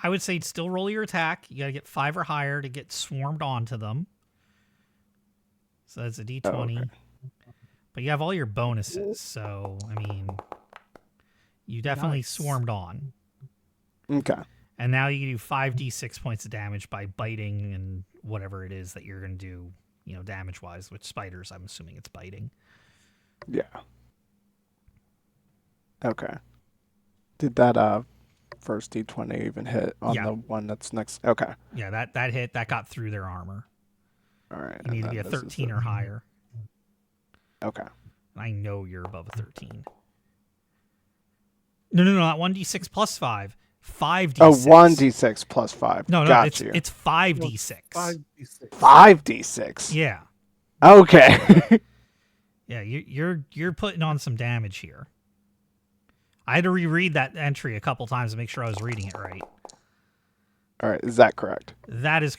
I would say still roll your attack. You got to get 5 or higher to get swarmed onto them. So that's a d20. Oh, okay. But you have all your bonuses. So, I mean, you definitely Nice. swarmed on. Okay. And now you do 5d6 points of damage by biting and whatever it is that you're going to do, damage-wise. With spiders, I'm assuming it's biting. Yeah. Okay. Did that first d20 even hit on Yeah. the one that's next? Okay. Yeah, that hit. That got through their armor. All right. You need to be a 13 or higher. Okay. I know you're above a 13. No, not 1d6 plus 5. 5d6. Oh, 1d6 plus 5. No, Got it's 5d6. 5d6. 5d6. Yeah. Okay. Yeah, you're putting on some damage here. I had to reread that entry a couple times to make sure I was reading it right. All right. Is that correct? That is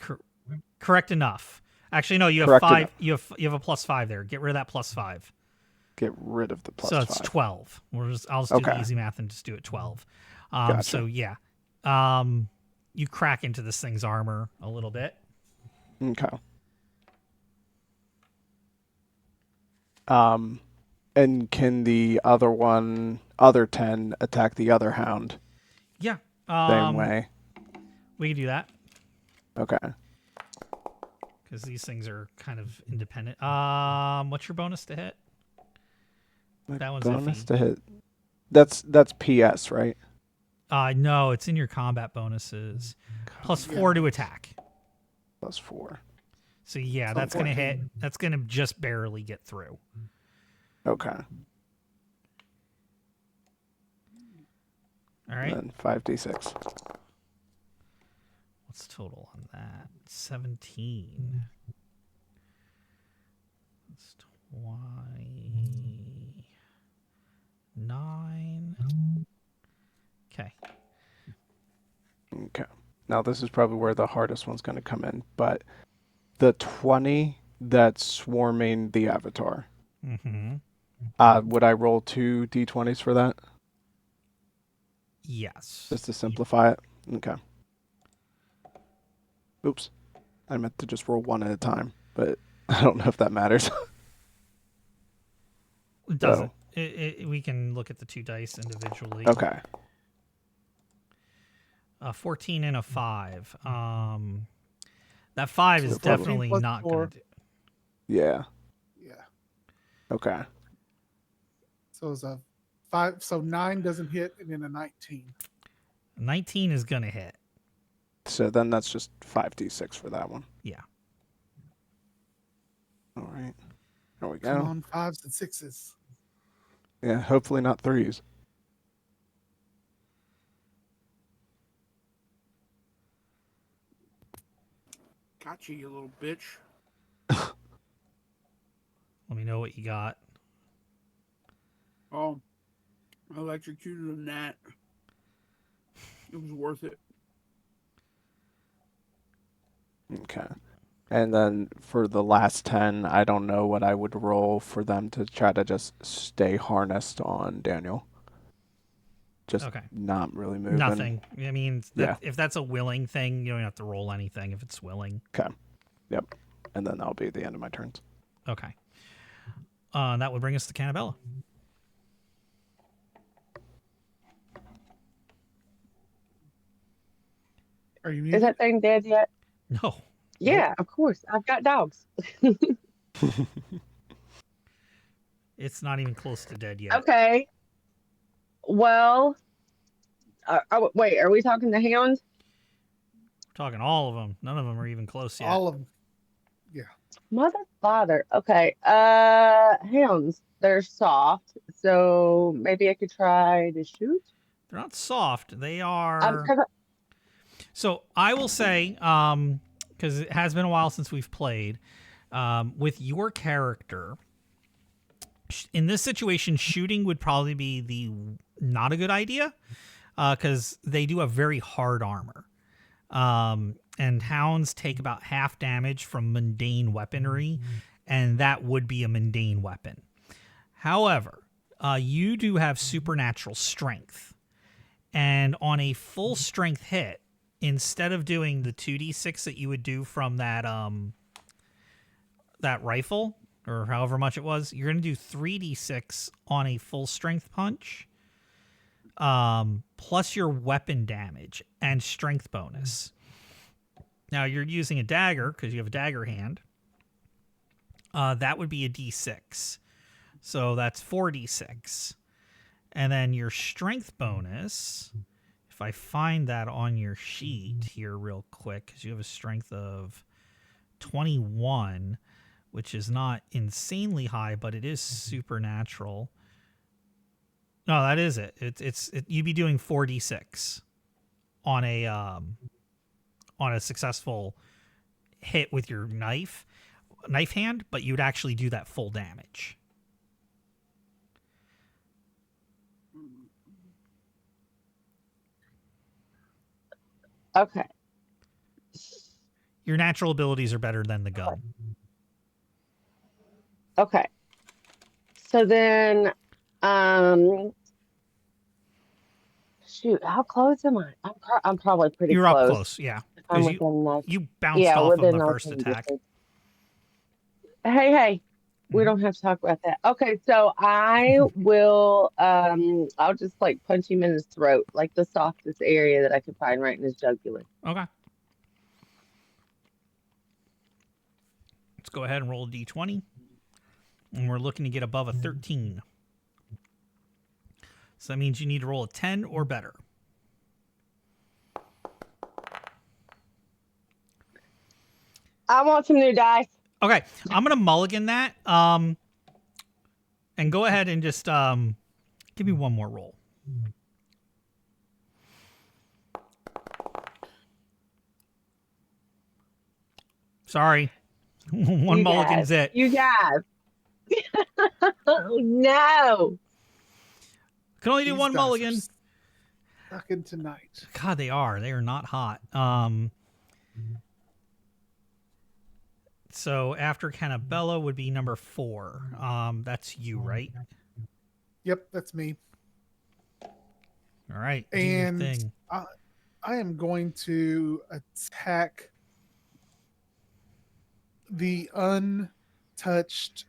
correct enough. Actually, no, you have Correct 5. enough. You have a plus 5 there. Get rid of that plus 5. Get rid of the plus So it's 5. 12. I'll just do the Okay. easy math and just do it 12. Gotcha. So yeah, you crack into this thing's armor a little bit. Okay. And can the other 10 attack the other hound Yeah. same way? We can do that Okay. because these things are kind of independent. What's your bonus to hit? That one's bonus iffy. to hit. That's PS, right? No, it's in your combat bonuses. Plus 4 to attack. Plus 4. So yeah, that's gonna hit. That's gonna just barely get through. Okay. All right. Then 5d6. What's total on that? 17. That's 29. Okay. Okay. Now this is probably where the hardest one's going to come in, but the 20 that's swarming the avatar. Mm-hmm. Would I roll 2 d20s for that? Yes. Just to simplify it? Okay. Oops. I meant to just roll 1 at a time, but I don't know if that matters. It doesn't. We can look at the 2 dice individually. Okay. 14 and a 5. That 5 is So probably- definitely 14 plus not 4. going to do. Yeah. Yeah. Okay. So it's a 5. So 9 doesn't hit, and then a 19. 19 is going to hit. So then that's just 5d6 for that one. Yeah. All right. There we Come go. on, 5s and 6s. Yeah, hopefully not 3s. Gotcha, you little bitch. Let me know what you got. Oh, I electrocuted a gnat. It was worth it. Okay. And then for the last 10, I don't know what I would roll for them to try to just stay harnessed on Daniel. Just Okay. not really moving. Nothing. I mean, Yeah. if that's a willing thing, you don't have to roll anything if it's willing. Okay. Yep. And then that'll be the end of my turns. Okay. That would bring us to Cannabella. Are you Is muted? that thing dead yet? No. Yeah, of course. I've got dogs. It's not even close to dead yet. Okay. Well, wait, are we talking the hound? We're talking all of them. None of them are even close yet. All of them. Yeah. Mother father. Okay. Hounds. They're soft, so maybe I could try to shoot. They're not soft. They are. 'Cause So I will say, because it has been a while since we've played, with your character, in this situation, shooting would probably be the not a good idea, because they do have very hard armor. And hounds take about half damage from mundane weaponry, and that would be a mundane weapon. However, you do have supernatural strength, and on a full strength hit, instead of doing the 2d6 that you would do from that that rifle or however much it was, you're going to do 3d6 on a full strength punch, plus your weapon damage and strength bonus. Now you're using a dagger because you have a dagger hand. That would be a d6. So that's 4d6. And then your strength bonus, if I find that on your sheet here real quick, because you have a strength of 21, which is not insanely high, but it is supernatural. No, that is it. You'd be doing 4d6 on a successful hit with your knife hand, but you'd actually do that full damage. okay. Your natural abilities are better than the gun. Okay. So then, shoot, how close am I? I'm probably pretty You're close. up close, yeah. If I'm Because within knife. you bounced Yeah, off of within the knife first hand attack. distance. Hey, we don't have to talk about that. Okay, so I will I'll just like punch him in his throat, like the softest area that I can find right in his jugular. Okay. Let's go ahead and roll a d20. And we're looking to get above a 13. So that means you need to roll a 10 or better. I want some new dice. Okay, I'm going to mulligan that. And go ahead and just give me one more roll. Sorry. One You mulligan's guys. it. You guys. Oh no. Can only do These one dice are mulligan. Sucking tonight. God, they are. They are not hot. So after Cannabella would be number 4. That's you, right? Yep, that's me. All right. Do your And thing. I am going to attack the untouched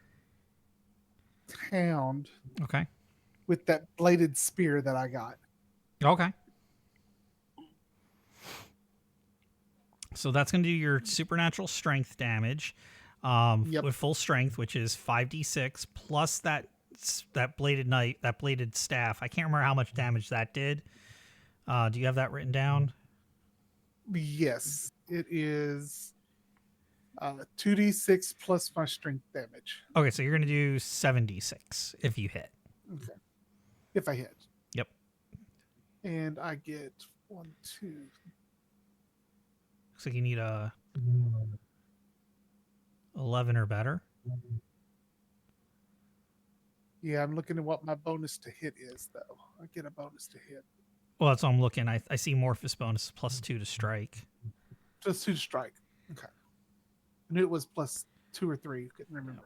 hound Okay. with that bladed spear that I got. Okay. So that's going to do your supernatural strength damage Yep. with full strength, which is 5d6 plus that bladed knife, that bladed staff. I can't remember how much damage that did. Do you have that written down? Yes, it is 2d6 plus my strength damage. Okay, so you're gonna do 76 if you hit. Okay. If I hit. Yep. And I get 1, 2. Looks like you need a 11 or better. Yeah, I'm looking at what my bonus to hit is, though. I get a bonus to hit. Well, that's what I'm looking. I see Morphus bonus +2 to strike. Just 2 to strike. Okay. I knew it was +2 or 3. Couldn't remember.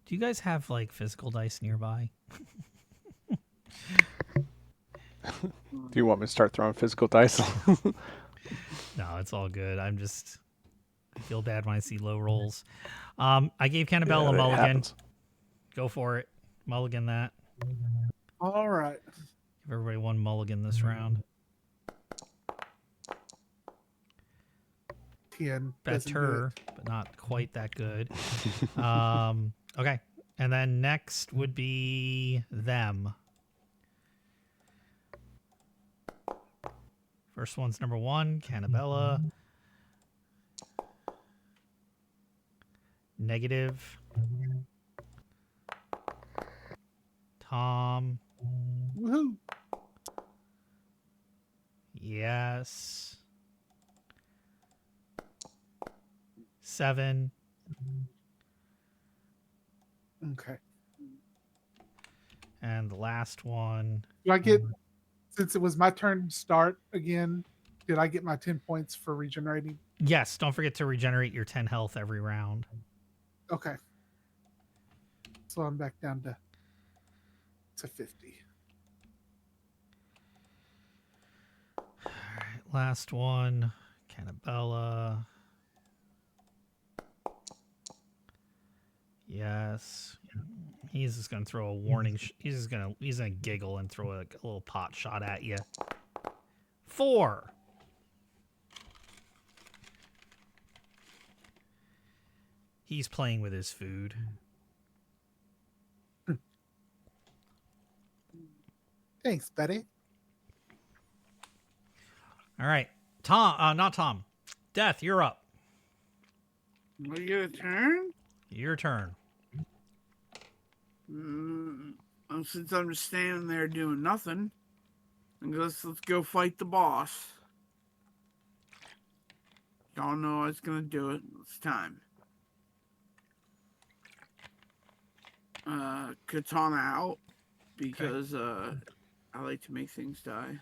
Do you guys have like physical dice nearby? Do you want me to start throwing physical dice? No, it's all good. I feel bad when I see low rolls. I gave Cannabella a it mulligan. happens. Go for it. Mulligan that. All right. Give everybody 1 mulligan this round. 10. doesn't do Better, but not quite that good. Okay. And then next would be them. First one's number 1, Cannabella. Negative. Tom. it. Woohoo. Yes. 7. Okay. And the last one. Do I get, since it was my turn to start again, did I get my 10 points for regenerating? Yes, don't forget to regenerate your 10 health every round. Okay. So I'm back down to 50. All right, last one. Cannabella. Yes. He's just gonna throw a warning. He's gonna giggle and throw a little pot shot at you. 4. He's playing with his food. Thanks, buddy. All right, Tom. Not Tom. Death. You're up. We get a turn? Your turn. Since I'm just standing there doing nothing, let's go fight the boss. Y'all know I was gonna do it. It's time. Katana out because I like to make things die.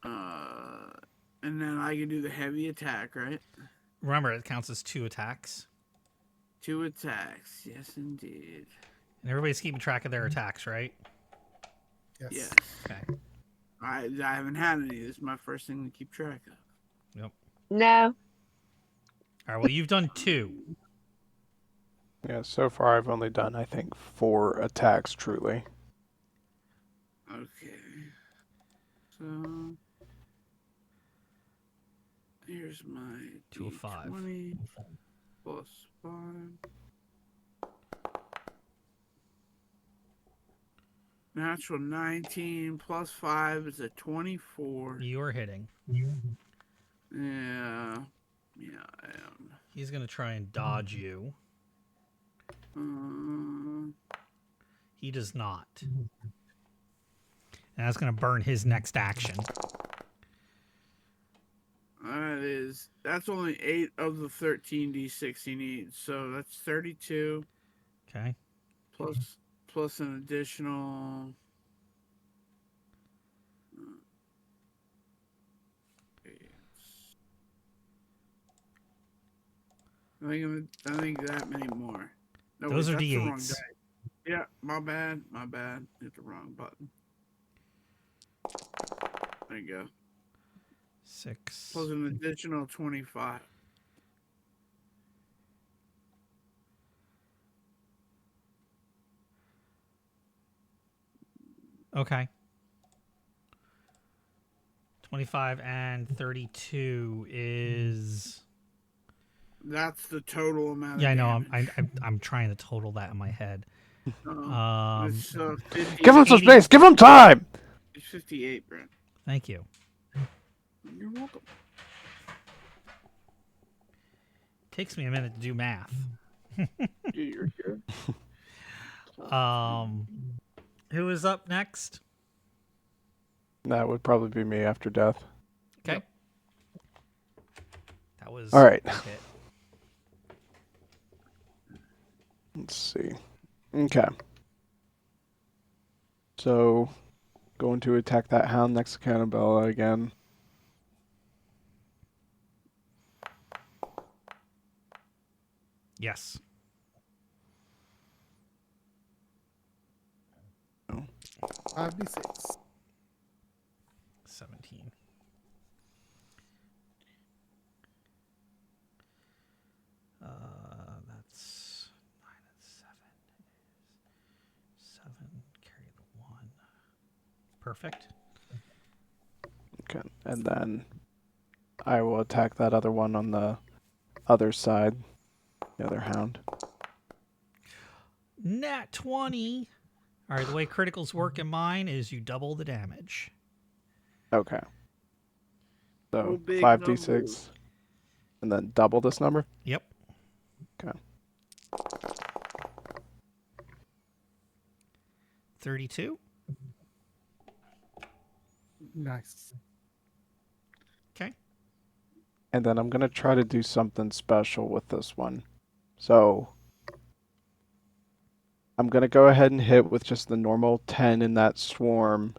And then I can do the heavy attack, right? Remember, it counts as 2 attacks. 2 attacks, yes, indeed. And everybody's keeping track of their attacks, right? Yes. Yes. Okay. I haven't had any. This is my first thing to keep track of. Yep. No. All right. Well, you've done 2. Yeah, so far I've only done, I think, 4 attacks, truly. Okay. So here's my 2 of 5. 20 plus 5. Natural 19 plus 5 is a 24. You're hitting. Yeah. Yeah, I am. He's going to try and dodge you. He does not. And that's going to burn his next action. That's only 8 of the 13 d6 he needs. So that's 32 Okay. plus an additional. I think that many more. No, Those are that's the wrong D8s. die. Yeah, my bad. Hit the wrong button. There you go. 6. Plus an additional 25. Okay. 25 and 32 is... That's the total amount. Yeah, I of know. damage. I'm trying to total that in my head. It's 50. Give him some 80. space. Give him time. It's 58, Brent. Thank you. You're welcome. Takes me a minute to do math. You're good. Who is up next? That would probably be me after death. Okay. That was All right. it. Let's see. Okay. So, going to attack that hound next to Cannabella again. Yes. Oh. 5d6. 17. That's 9 and 7. 7. Carry the 1. Perfect. Okay. And then I will attack that other one on the other side. The other hound. Nat 20. All right, the way criticals work in mine is you double the damage. Okay. So Oh, big 5d6. numbers. And then double this number? Yep. Okay. 32. Nice. Okay. And then I'm going to try to do something special with this one. So I'm going to go ahead and hit with just the normal 10 in that swarm.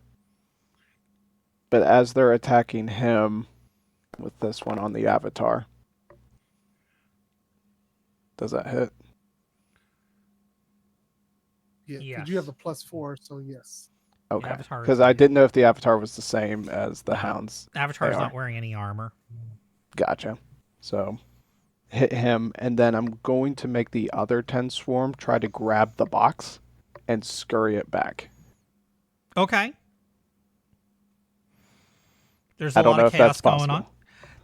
But as they're attacking him with this one on the avatar. Does that hit? Yeah, Yes. because you have a +4, so yes. Okay. Avatar is Because I good. didn't know if the avatar was the same as the No. hounds. Avatar's They not are. wearing any armor. Gotcha. So hit him, and then I'm going to make the other 10 swarm try to grab the box and scurry it back. Okay. There's a I don't lot know of if that's chaos going on. possible.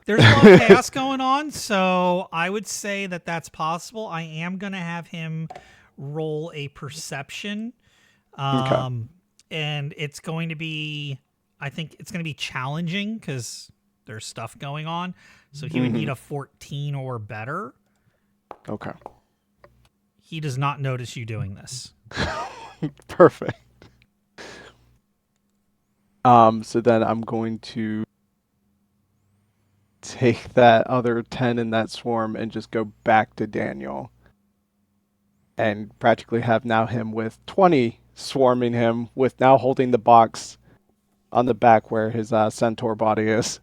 There's a lot of chaos going on, so I would say that that's possible. I am going to have him roll a perception. And it's going to be, I think it's going to be challenging because there's stuff going on. So he would need a 14 or better. Okay. He does not notice you doing this. Perfect. So then I'm going to take that other 10 in that swarm and just go back to Daniel. And practically have now him with 20 swarming him, with now holding the box on the back where his centaur body is.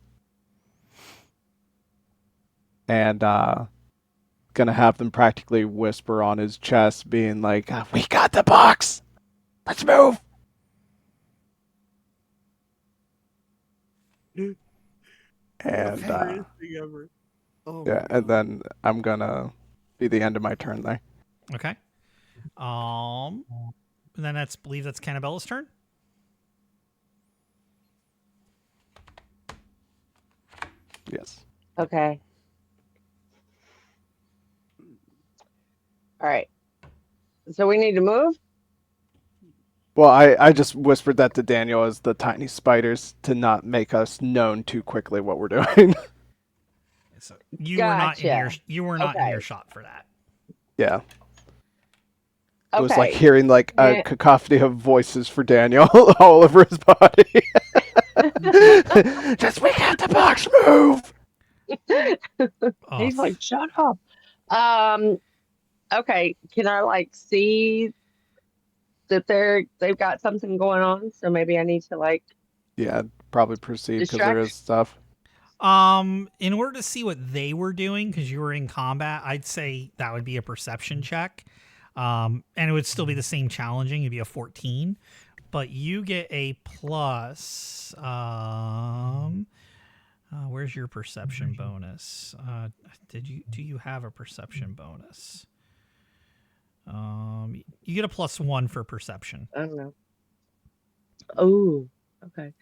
And gonna have them practically whisper on his chest, being like, "We got the box! Let's move!" And Greatest thing ever. Oh yeah, my and God. then I'm gonna be the end of my turn there. Okay. And then I believe that's Cannabella's turn. Yes. Okay. All right. So we need to move? Well, I just whispered that to Daniel as the tiny spiders to not make us known too quickly what we're doing. So you were not in Gotcha. in Okay. earshot for that. Yeah. It Okay. was like hearing like a Yeah. cacophony of voices for Daniel all over his body. Just, we got the box, move! Oh, He's like, shut up. Okay. Can I like see that they've got something going on? So maybe I need to like Yeah, probably proceed because there distract. is stuff. in order to see what they were doing, because you were in combat, I'd say that would be a perception check. And it would still be the same challenging. It'd be a 14, but you get a plus. Where's your perception bonus? Do you have a perception bonus? You get a +1 for perception. I don't know. Oh, okay.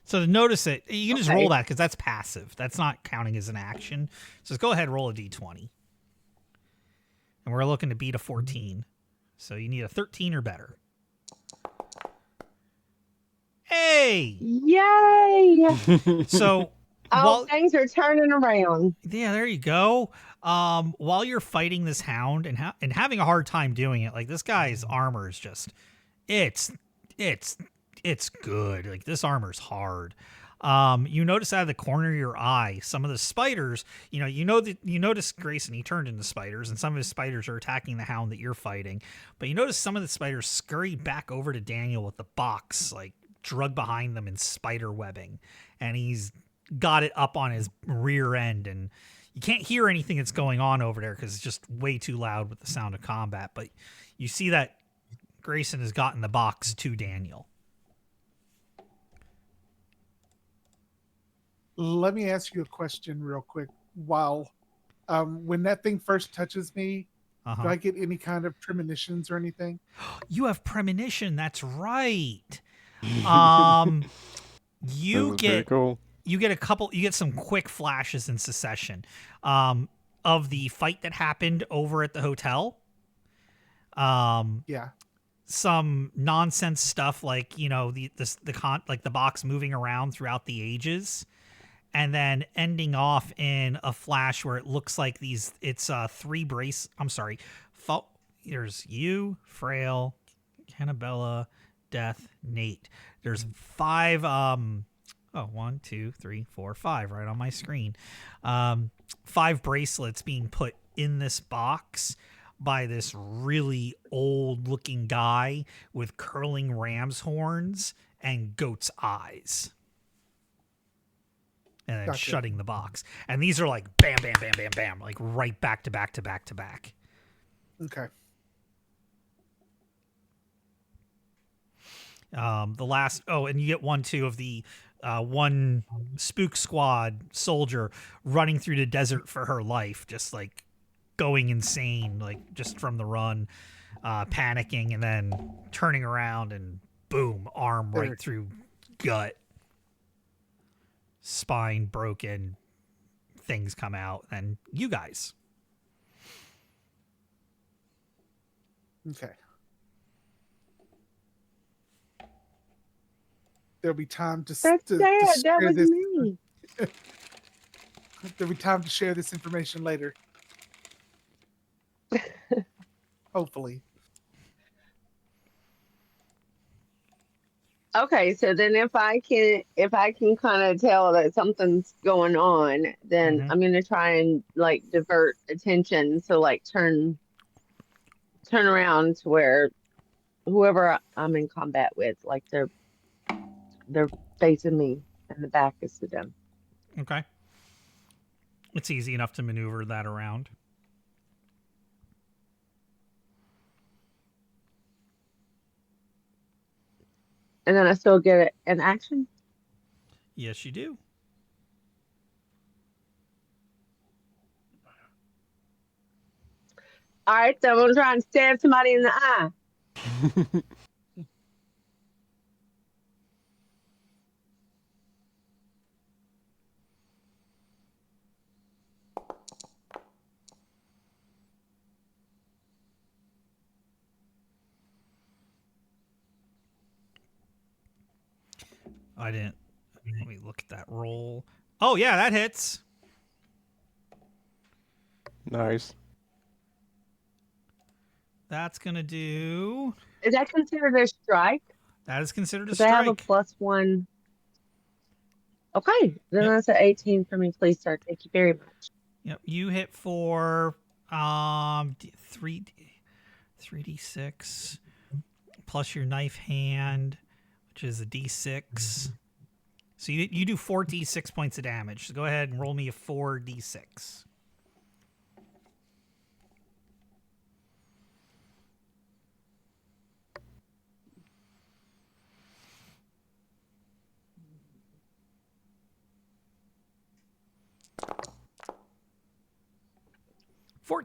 So to notice it, you can just Okay. roll that because that's passive. That's not counting as an action. So just go ahead and roll a d20. And we're looking to beat a 14. So you need a 13 or better. Hey! Yay! So Oh, things are turning around. yeah, there you go. While you're fighting this hound and having a hard time doing it, like this guy's armor is just, it's good. Like this armor's hard. You notice out of the corner of your eye, some of the spiders. You notice Grayson. He turned into spiders, and some of his spiders are attacking the hound that you're fighting. But you notice some of the spiders scurry back over to Daniel with the box, like drug behind them in spider webbing, and he's got it up on his rear end, and you can't hear anything that's going on over there because it's just way too loud with the sound of combat. But you see that Grayson has gotten the box to Daniel. Let me ask you a question real quick. While when that thing first touches me, do I get any kind of premonitions or anything? You have premonition. That's right. You get cool. You get some quick flashes in succession of the fight that happened over at the hotel. Yeah. Some nonsense stuff like the box moving around throughout the ages, and then ending off in a flash where it looks like there's you, Frail, Cannabella, Death, Nate. There's 5 1, 2, 3, 4, 5 right on my screen. 5 bracelets being put in this box by this really old looking guy with curling ram's horns and goat's eyes. And then Gotcha. shutting the box. And these are like bam, bam, bam, bam, bam, like right back to back to back to back. Okay. And you get 1 too of the one Spook Squad soldier running through the desert for her life, just like going insane, like just from the run, panicking, and then turning around and boom, arm right through gut, spine broken, things come out, and you guys. Okay. There'll be time to That's to sad. That share was this. me. There'll be time to share this information later. Hopefully. Okay, so then if I can kind of tell that something's going on, then I'm gonna try and like divert attention. So like turn around to where whoever I'm in combat with, like they're facing me and the back is to them. Okay. It's easy enough to maneuver that around. And then I still get an action? Yes, you do. All right, so I'm gonna try and stab somebody in the eye. I didn't. Let me look at that roll. Oh, yeah, that hits. Nice. That's going to do... Is that considered a strike? That is considered a Because I strike. have a +1. Okay, then that's an 18 for me, please, sir. Thank you very much. Yep, you hit for 3d6 plus your knife hand, which is a d6. So you do 4d6 points of damage. So go ahead and roll me a 4d6.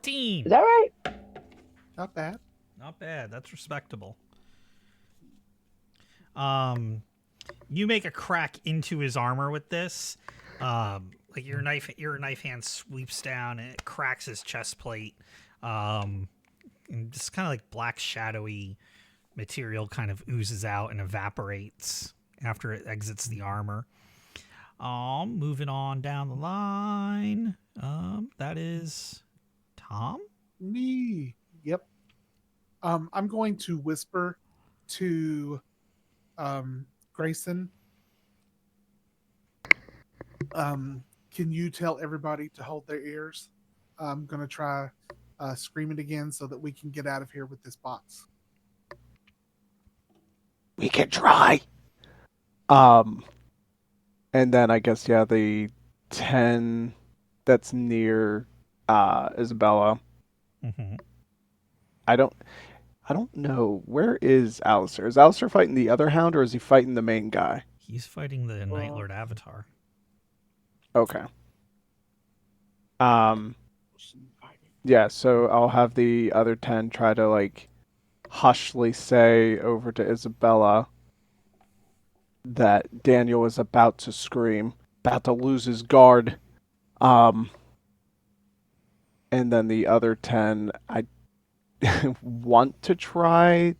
Is that right? Not bad. Not bad. That's respectable. You make a crack into his armor with this. Like your knife hand sweeps down and it cracks his chest plate. And just kind of like black shadowy material kind of oozes out and evaporates after it exits the armor. Moving on down the line. That is Tom. Me. Yep. I'm going to whisper to Grayson. Can you tell everybody to hold their ears? I'm going to try screaming again so that we can get out of here with this box. We can try. And then I guess the 10 that's near Isabella. Mm-hmm. I don't know, where is Alistair? Is Alistair fighting the other hound or is he fighting the main guy? He's fighting the Night Lord Avatar. Okay. Yeah, so I'll have the other 10 try to like hushly say over to Isabella that Daniel is about to scream, about to lose his guard. And then the other 10, I want to try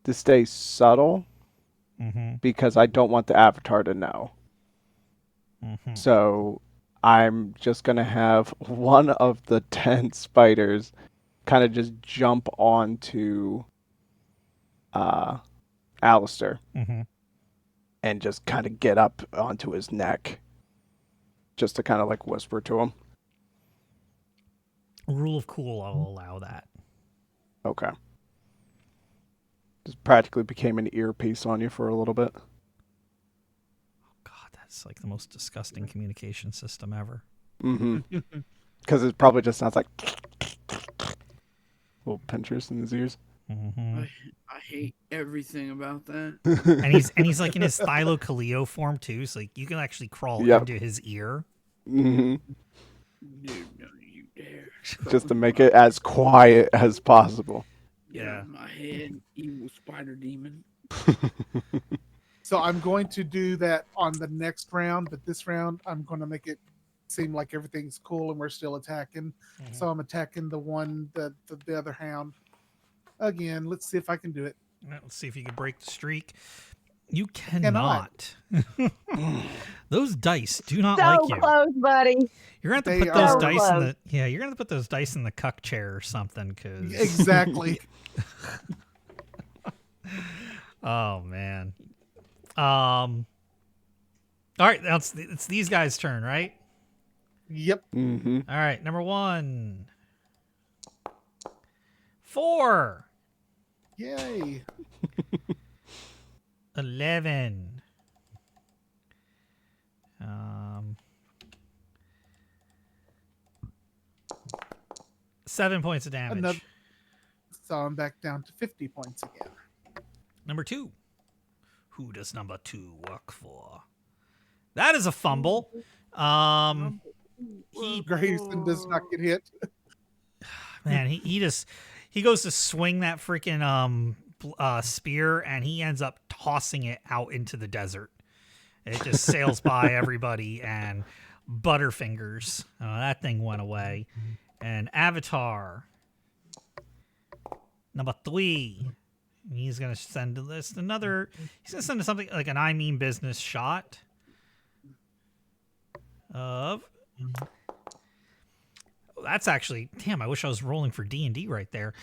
to stay subtle because I don't want the Avatar to know. So I'm just going to have one of the 10 spiders kind of just jump onto Alistair and just kind of get up onto his neck just to kind of like whisper to him. Rule of cool, I'll allow that. Okay. Just practically became an earpiece on you for a little bit. God, that's like the most disgusting communication system ever. Mm-hmm. Because it probably just sounds like little pinchers in his ears. I hate everything about that. And he's like in his Thylo form too, so like you can actually crawl into his ear. Dude, don't you dare. Just to make it as quiet as possible. Get out of my head, evil spider demon. So I'm going to do that on the next round, but this round I'm going to make it seem like everything's cool and we're still attacking. So I'm attacking the other hound. Again, let's see if I can do it. Let's see if you can break the streak. You cannot. Those dice do not like you. So close, buddy. You're going to have to put those dice in the you're going to put those dice in the cuck chair or something cuz Exactly. Oh man. All right, it's these guys' turn, right? Yep. Mm-hmm. All right, number 1. 4. Yay. 11. 7 points of damage. So I'm back down to 50 points again. Number 2. Who does number 2 work for? That is a fumble. Grayson does not get hit. Man, he goes to swing that freaking spear and he ends up tossing it out into the desert. It just sails by everybody and Butterfingers. That thing went away. And Avatar, number 3. He's gonna send this another. He's gonna send something like an I mean business shot of. That's actually, damn, I wish I was rolling for D&D right there.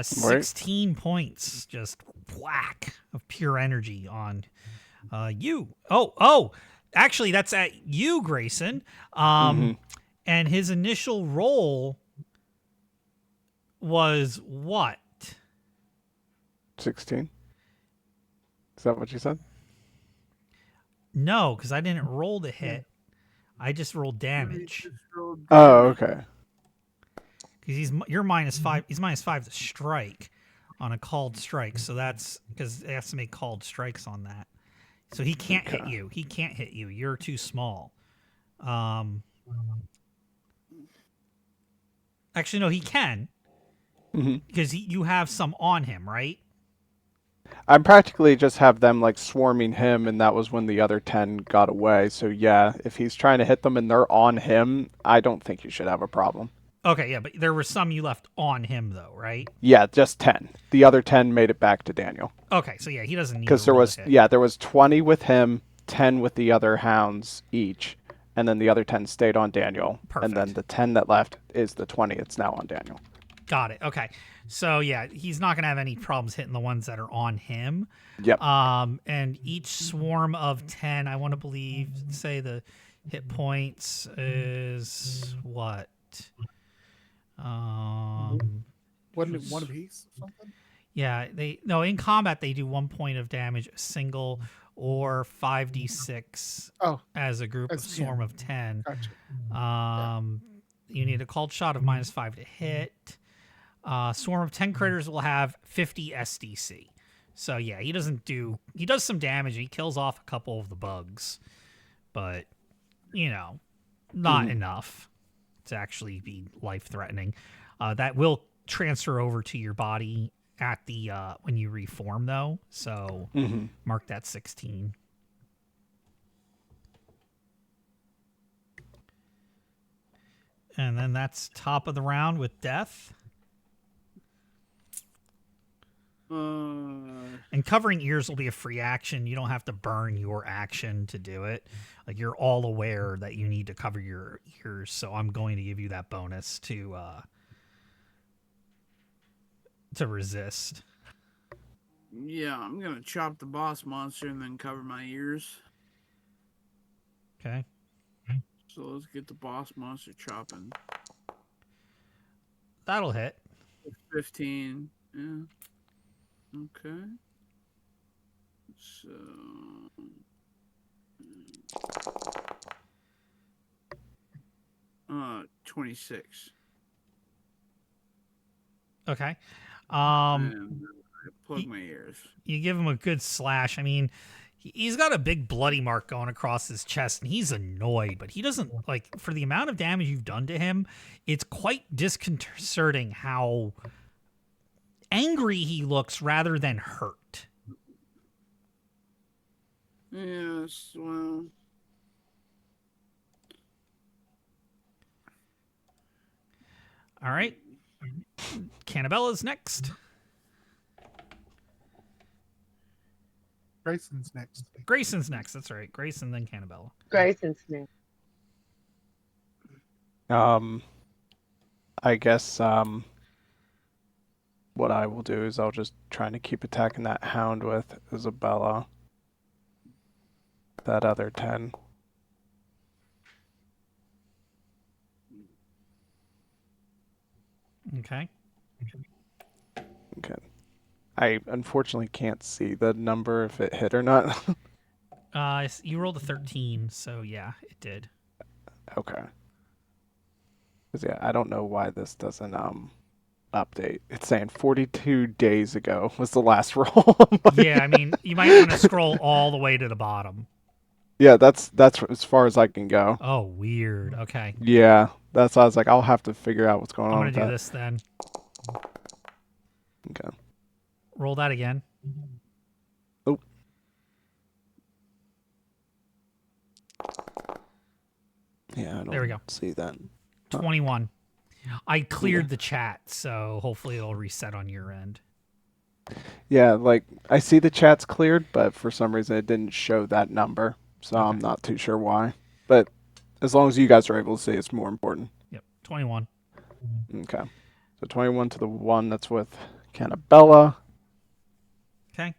16 points, just whack of pure energy on you. Oh, actually, that's at you, Grayson. And his initial roll was what? 16? Is that what you said? No, because I didn't roll the hit. I just rolled damage. Oh, okay. Because you're -5. He's -5 to strike on a called strike. So that's because it has to make called strikes on that. So he can't hit you. He can't hit you. You're too small. Actually, no, he can. Because you have some on him, right? I practically just have them like swarming him, and that was when the other 10 got away. So yeah, if he's trying to hit them and they're on him, I don't think you should have a problem. Okay, yeah, but there were some you left on him though, right? Yeah, just 10. The other 10 made it back to Daniel. Okay, so yeah, he doesn't need Because to there roll was to hit. there was 20 with him, 10 with the other hounds each, and then the other 10 stayed on Daniel. And then Perfect. the 10 that left is the 20. It's now on Daniel. Got it. Okay. So yeah, he's not gonna have any problems hitting the ones that are on him. Yep. And each swarm of 10, I want to believe, say the hit points is what? Wasn't it one apiece or something? Yeah, in combat they do 1 point of damage a single or 5d6 Oh, as a group of as 10. swarm of 10. Gotcha. You need a called shot of -5 to hit. Swarm of 10 critters will have 50 SDC. So yeah, he does some damage. He kills off a couple of the bugs, but not enough to actually be life-threatening. That will transfer over to your body at the when you reform though. So mark that 16. And then that's top of the round with death. And covering ears will be a free action. You don't have to burn your action to do it. Like, you're all aware that you need to cover your ears, so I'm going to give you that bonus to resist. Yeah, I'm gonna chop the boss monster and then cover my ears. Okay. So let's get the boss monster chopping. That'll hit. 15. Yeah. Okay. So 26. Okay. And I plug my ears. You give him a good slash. I mean, he's got a big bloody mark going across his chest, and he's annoyed, but he doesn't, like, for the amount of damage you've done to him, it's quite disconcerting how angry he looks rather than hurt. Yes, well. All right. Cannabella's next. Grayson's next. Grayson's next. That's right. Grayson, then Cannabella. Grayson's next. I guess what I will do is I'll just try to keep attacking that hound with Isabella. That other 10. Okay. Okay. I unfortunately can't see the number if it hit or not. You rolled a 13, so yeah, it did. Okay. Because yeah, I don't know why this doesn't update. It's saying 42 days ago was the last roll. Yeah, I mean, you might want to scroll all the way to the bottom. Yeah, that's as far as I can go. Oh, weird. Okay. Yeah, that's why I was like, I'll have to figure out what's going I'm on going with to do that. this then. Okay. Roll that again. Oh. Yeah, I don't There we go. see that. 21. I cleared the chat, so hopefully it'll reset on your end. Yeah, like I see the chat's cleared, but for some reason it didn't show that number, so Okay. I'm not too sure why. But as long as you guys are able to see, it's more important. Yep, 21. Okay. So 21 to the one that's with Cannabella. Okay.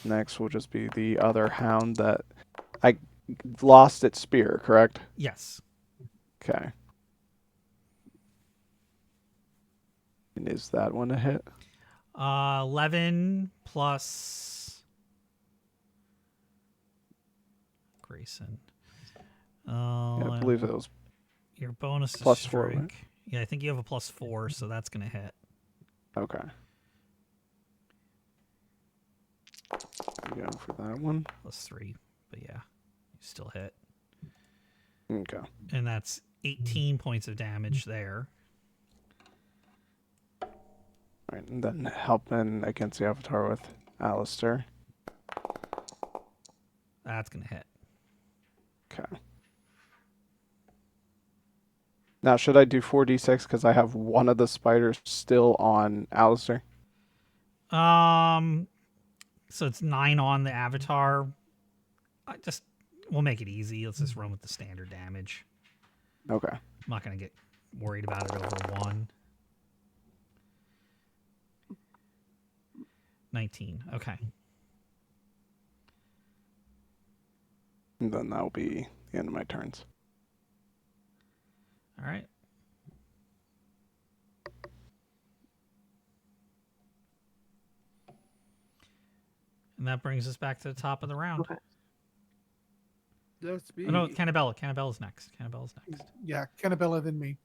Next will just be the other hound that I lost its spear, correct? Yes. Okay. And is that one a hit? 11 plus Grayson. Yeah, I believe it was. Your bonus to +4, strike. right? Yeah, I think you have a +4, so that's going to hit. Okay. Going for that one. +3, but yeah, you still hit. Okay. And that's 18 points of damage there. All right, and then helping against the Avatar with Alistair. That's going to hit. Okay. Now, should I do 4d6 because I have one of the spiders still on Alistair? So it's 9 on the avatar. We'll make it easy. Let's just run with the standard damage. Okay. I'm not gonna get worried about it over 1. 19. Okay. And then that'll be the end of my turns. All right. And that brings us back to the top of the round. Okay. That's me. Oh, no, Cannabella. Cannabella's next. Cannabella's next. Yeah, Cannabella than me.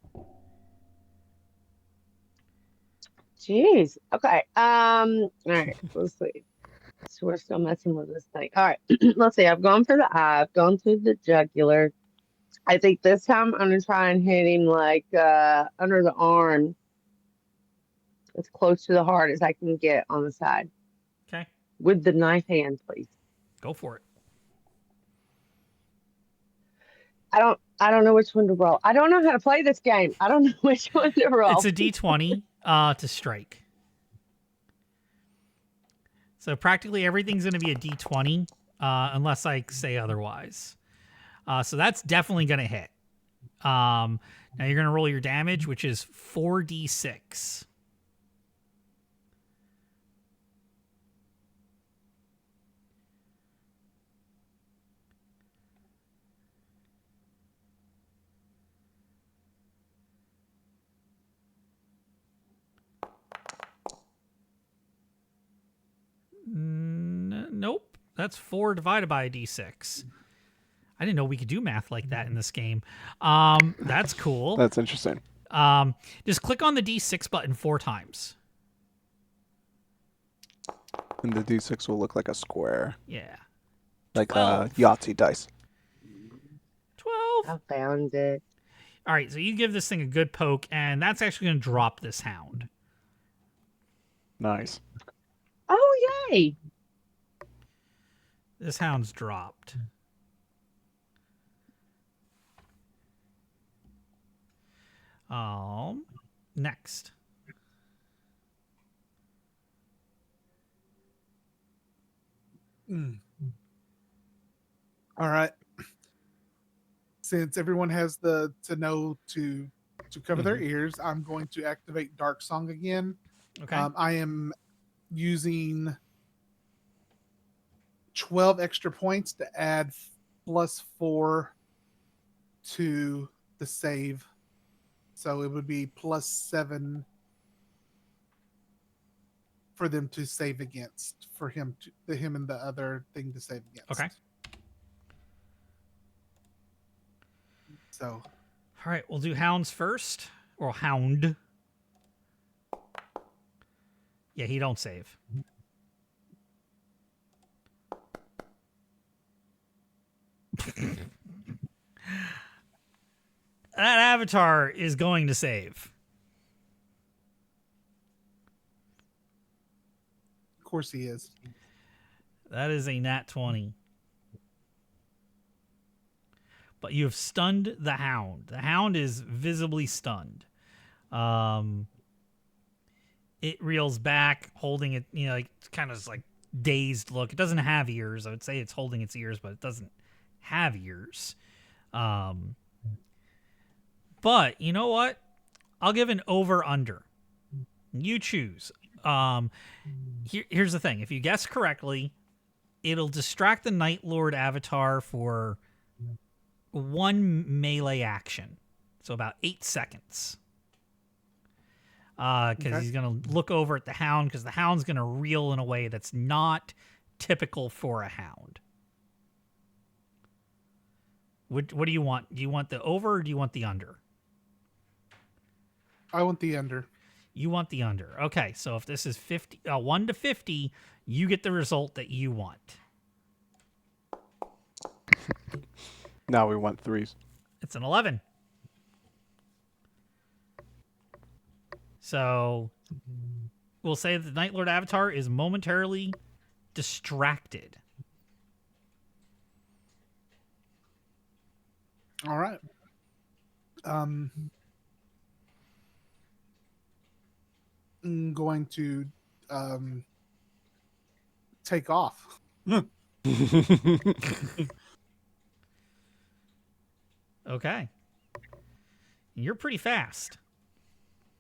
Jeez. Okay. All right. Let's see. So we're still messing with this thing. All right. Let's see. I've gone for the eye. I've gone through the jugular. I think this time I'm gonna try and hit him like under the arm, as close to the heart as I can get on the side. Okay. With the knife hand, please. Go for it. I don't know which one to roll. I don't know how to play this game. I don't know which one to roll. It's a d20 to strike. So practically everything's going to be a d20 unless I say otherwise. So that's definitely going to hit. Now you're going to roll your damage, which is 4d6. Nope. That's 4 divided by a d6. I didn't know we could do math like that in this game. That's cool. That's interesting. Just click on the d6 button 4 times. And the d6 will look like a square. Yeah. Like 12. Yahtzee dice. 12. I found it. All right, so you give this thing a good poke, and that's actually going to drop this hound. Nice. Oh, yay. This hound's dropped. Next. All right. Since everyone has to know to cover their ears, I'm going to activate Dark Song again. Okay. I am using 12 extra points to add +4 to the save. So it would be +7 for them to save against, for him and the other thing to save against. Okay. So All right, we'll do hounds first. Or hound. Yeah, he don't save. That avatar is going to save. of course he is. That is a nat 20. But you have stunned the hound. The hound is visibly stunned. It reels back, holding it, like kind of like dazed look. It doesn't have ears. I would say it's holding its ears, but it doesn't have ears. But you know what? I'll give an over-under. You choose. Here's the thing. If you guess correctly, it'll distract the Night Lord avatar for 1 melee action. So about 8 seconds. Because he's going to look over at the hound, because the hound's going to reel in a way that's not typical for a hound. What do you want? Do you want the over or do you want the under? I want the under. You want the under. Okay, so if this is 1 to 50, you get the result that you want. Now we want 3s. It's an 11. So we'll say that the Night Lord avatar is momentarily distracted. All right. going to take off. Okay. You're pretty fast.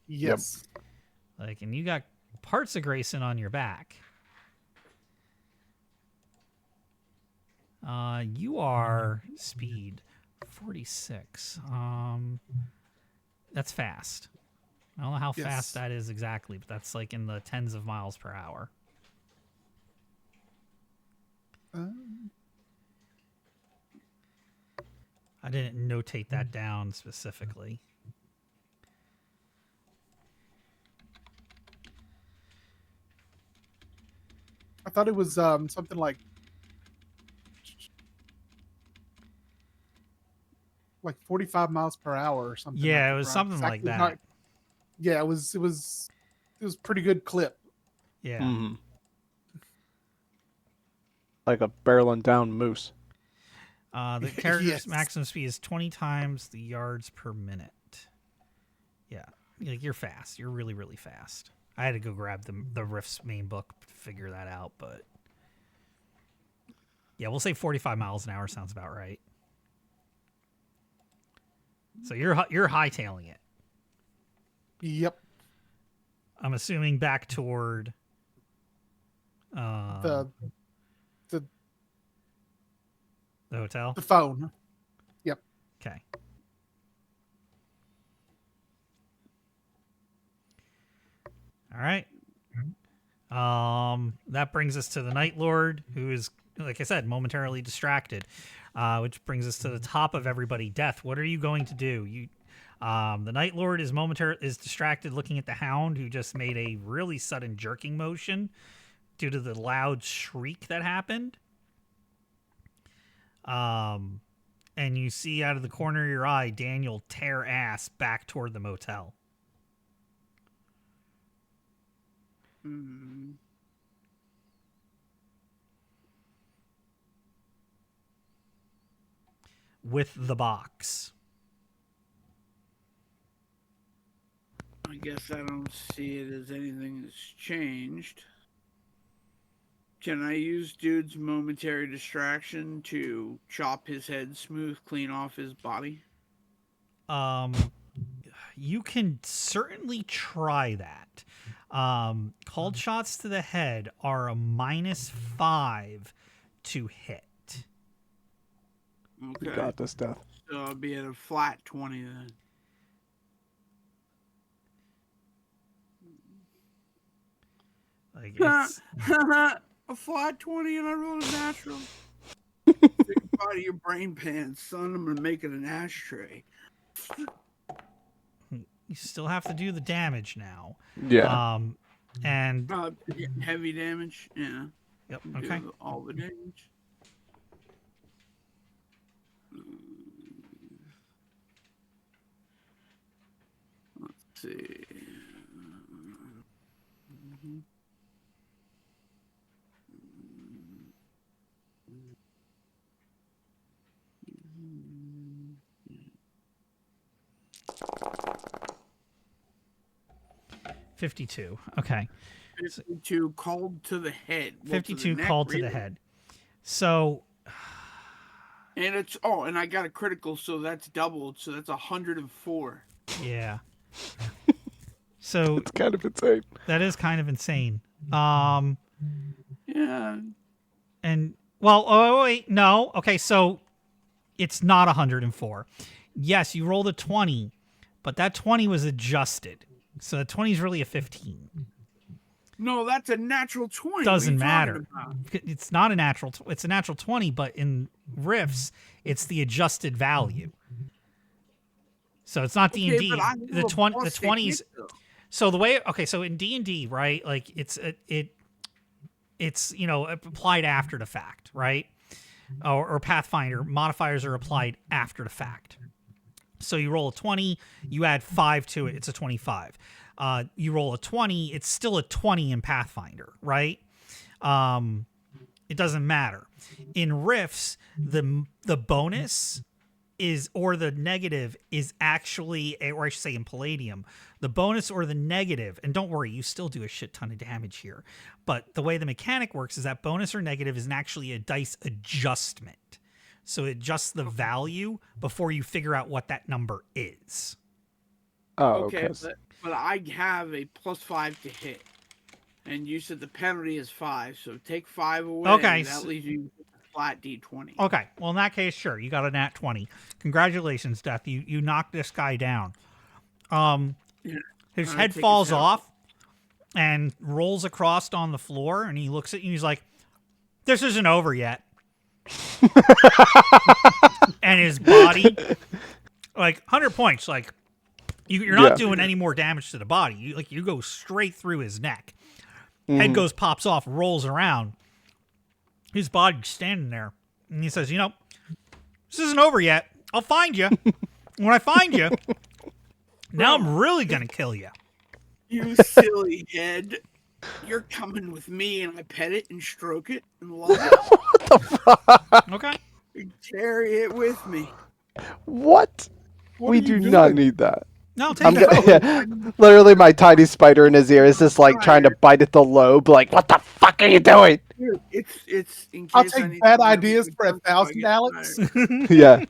Yes. Like, and you got parts of Grayson on your back. You are speed 46. That's fast. I don't know how Yes. fast that is exactly, but that's like in the tens of miles per hour. I didn't notate that down specifically. I thought it was something like 45 miles per hour or something. Yeah, like it was that. something like Exactly that. not- yeah, it was pretty good clip. Yeah. Mhm. Like a barreling down moose. The character's Yes. maximum speed is 20 times the yards per minute. Yeah. Like, you're fast. You're really, really fast. I had to go grab the Rift's main book to figure that out, but yeah, we'll say 45 miles an hour sounds about right. So you're hightailing it. Yep. I'm assuming back toward The hotel. the phone. Yep. Okay. All right. That brings us to the Night Lord, who is, like I said, momentarily distracted. Which brings us to the top of everybody. Death. What are you going to do? The Night Lord is distracted, looking at the Hound, who just made a really sudden jerking motion due to the loud shriek that happened. And you see out of the corner of your eye Daniel tear ass back toward the motel. With the box. I guess I don't see it as anything has changed. Can I use dude's momentary distraction to chop his head smooth clean off his body? You can certainly try that. Called shots to the head are a -5 to hit. Okay. You got this, Death. So I'll be at a flat 20 then. Like, it's, A flat 20 and I rolled a natural. Think out of your brain pants, son. I'm gonna make it an ashtray. you still have to do the damage now. Yeah. And Heavy damage. Yeah. yep, Do okay. all the damage. Let's see. 52. Okay. 52 called to the head. Well, 52 neck, called to really. the head. So And it's and I got a critical, so that's doubled, so that's 104. yeah. So It's kind of insane. that is kind of insane. Yeah. And well, oh wait, no. Okay, so it's not 104. Yes, you rolled a 20, but that 20 was adjusted. So the 20 is really a 15. No, that's a natural 20. Doesn't What are you matter. talking about? It's not a natural. It's a natural 20, but in Rifts, it's the adjusted value. So it's not D and D. but I The rolled a 20, the plus to 20s. hit, though. So the way, okay, so in D&D, right? Like it's applied after the fact, right? Or Pathfinder modifiers are applied after the fact. So you roll a 20, you add 5 to it, it's a 25. You roll a 20, it's still a 20 in Pathfinder, right? It doesn't matter. In Rifts, the bonus is, or the negative is actually, or I should say in Palladium, the bonus or the negative, and don't worry, you still do a shit ton of damage here, but the way the mechanic works is that bonus or negative is actually a dice adjustment. So it adjusts the value before you figure out what that number is. Oh, Okay, okay. but I have a +5 to hit. And you said the penalty is 5, so take 5 away. Okay, That leaves you with a flat D20. Okay, well, in that case, sure, you got a nat 20. Congratulations, Death. You knocked this guy down. His head take falls his head off and rolls across on the floor, and he looks at you and he's like, this isn't over yet. And his body, like, 100 points, like, you're not doing any more damage to the body. You go straight through his neck. Head goes, pops off, rolls around. His body's standing there. And he says, this isn't over yet. I'll find you. When I find you, now I'm really going to kill you. You silly head. You're coming with me, and I pet it and stroke it and love it. Okay. And carry it with me. What? What We are you do not doing? need that. No, take it. Literally, my tiny spider in his ear is just like trying to bite at the lobe. Like, what the fuck are you doing? Dude, it's in case I'll I take need bad to have ideas a for good time if I 1,000 get Alex. Yeah.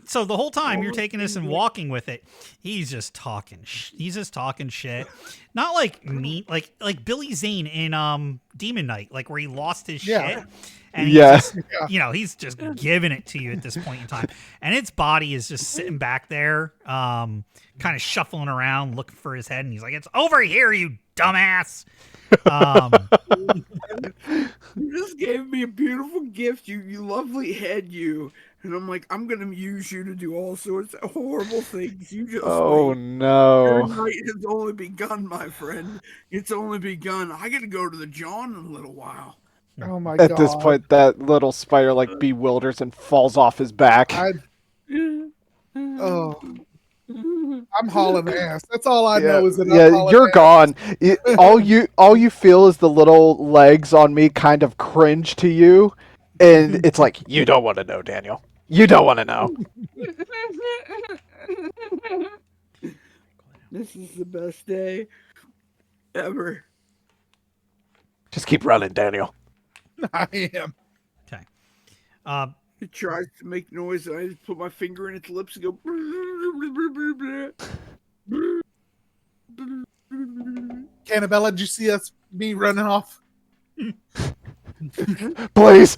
So the whole time you're taking this and walking with it, he's just talking. He's just talking shit. Not like me, like Billy Zane in Demon Knight, like where he lost his shit. And he's just, he's just giving it to you at this point in time. And its body is just sitting back there, kind of shuffling around, looking for his head. And he's like, it's over here, you dumbass. You just gave me a beautiful gift, you lovely head, you. And I'm like, I'm gonna use you to do all sorts of horrible things. You just Oh wait. Your no. night has only begun, my friend. It's only begun. I gotta go to the John in a little while. Oh my god. At this point, that little spider like bewilders and falls off his back. I'm hauling ass. That's all I know is that I'm Yeah, hauling you're ass. gone. All you feel is the little legs on me kind of cringe to you, and it's like, you don't want to know, Daniel. You don't want to know. This is the best day ever. Just keep running, Daniel. I am. Okay. It tries to make noise, and I just put my finger in its lips and go. Cannabella, did you see me running off? Please.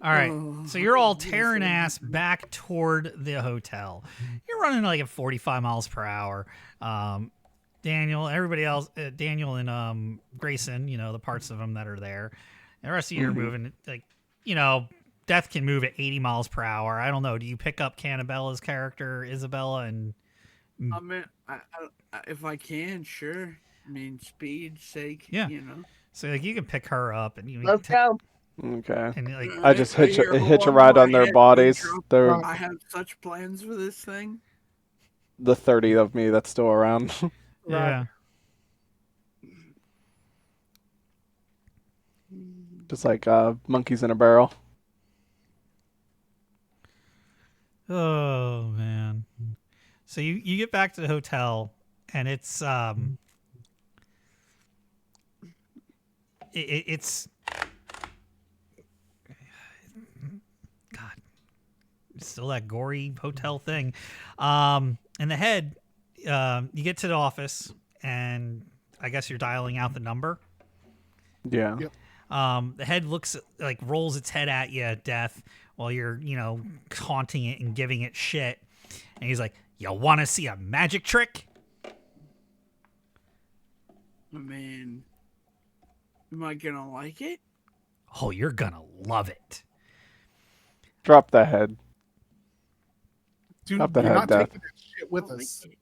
All right, so you're all tearing ass back toward the hotel. You're running like at 45 miles per hour. Daniel, everybody else, Daniel and Grayson, the parts of them that are there. And the rest of you are moving, like, Death can move at 80 miles per hour. I don't know. Do you pick up Cannabella's character, Isabella, and... I mean, if I can, sure. I mean, speed's sake, Yeah. So, like, you can pick her up and... Let's go. Okay. And, like, I just hitch Here, a hold ride on my their head, bodies. Pedro. They're I have such plans for this thing. the 30 of me that's still around. yeah. Just like monkeys in a barrel. Oh, man. So you get back to the hotel, and it's it's God, it's still that gory hotel thing. And the head, you get to the office, and I guess you're dialing out the number. Yeah. Yep. The head rolls its head at you, Death, while you're, taunting it and giving it shit. And he's like, you want to see a magic trick? Man, am I gonna like it? Oh, you're gonna love it. Drop the head. Dude, Drop the you're head, not Death. taking that shit with I like us. it.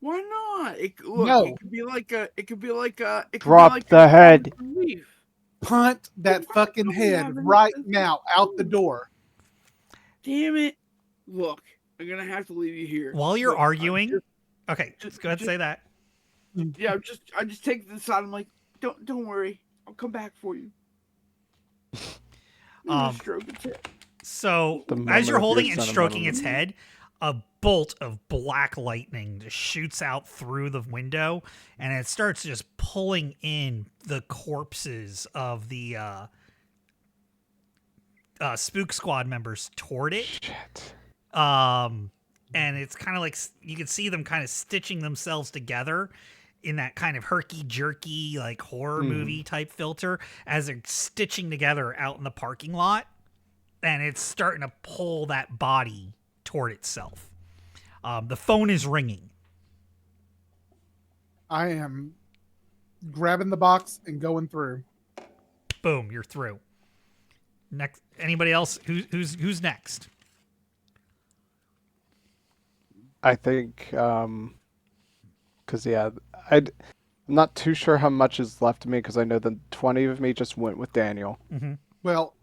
Why not? It could be like a. Drop the head. Punt that fucking head right now out the door. Damn it! Look, I'm gonna have to leave you here. While you're Look, arguing, okay, just go ahead and say that. Yeah, I just take it to the side. I'm like, don't worry, I'll come back for you. Stroke its head. So The as moment you're of holding your it and stroking its sentimentalism. head, a bolt of black lightning just shoots out through the window, and it starts just pulling in the corpses of the Spook Squad members toward it. Shit. And it's kind of like you can see them kind of stitching themselves together in that kind of herky-jerky, like horror movie type filter as they're stitching together out in the parking lot. And it's starting to pull that body toward itself. The phone is ringing. I am grabbing the box and going through. Boom, you're through. Next, anybody else? Who's next? I think, because yeah, I'm not too sure how much is left of me because I know the 20 of me just went with Daniel. Well,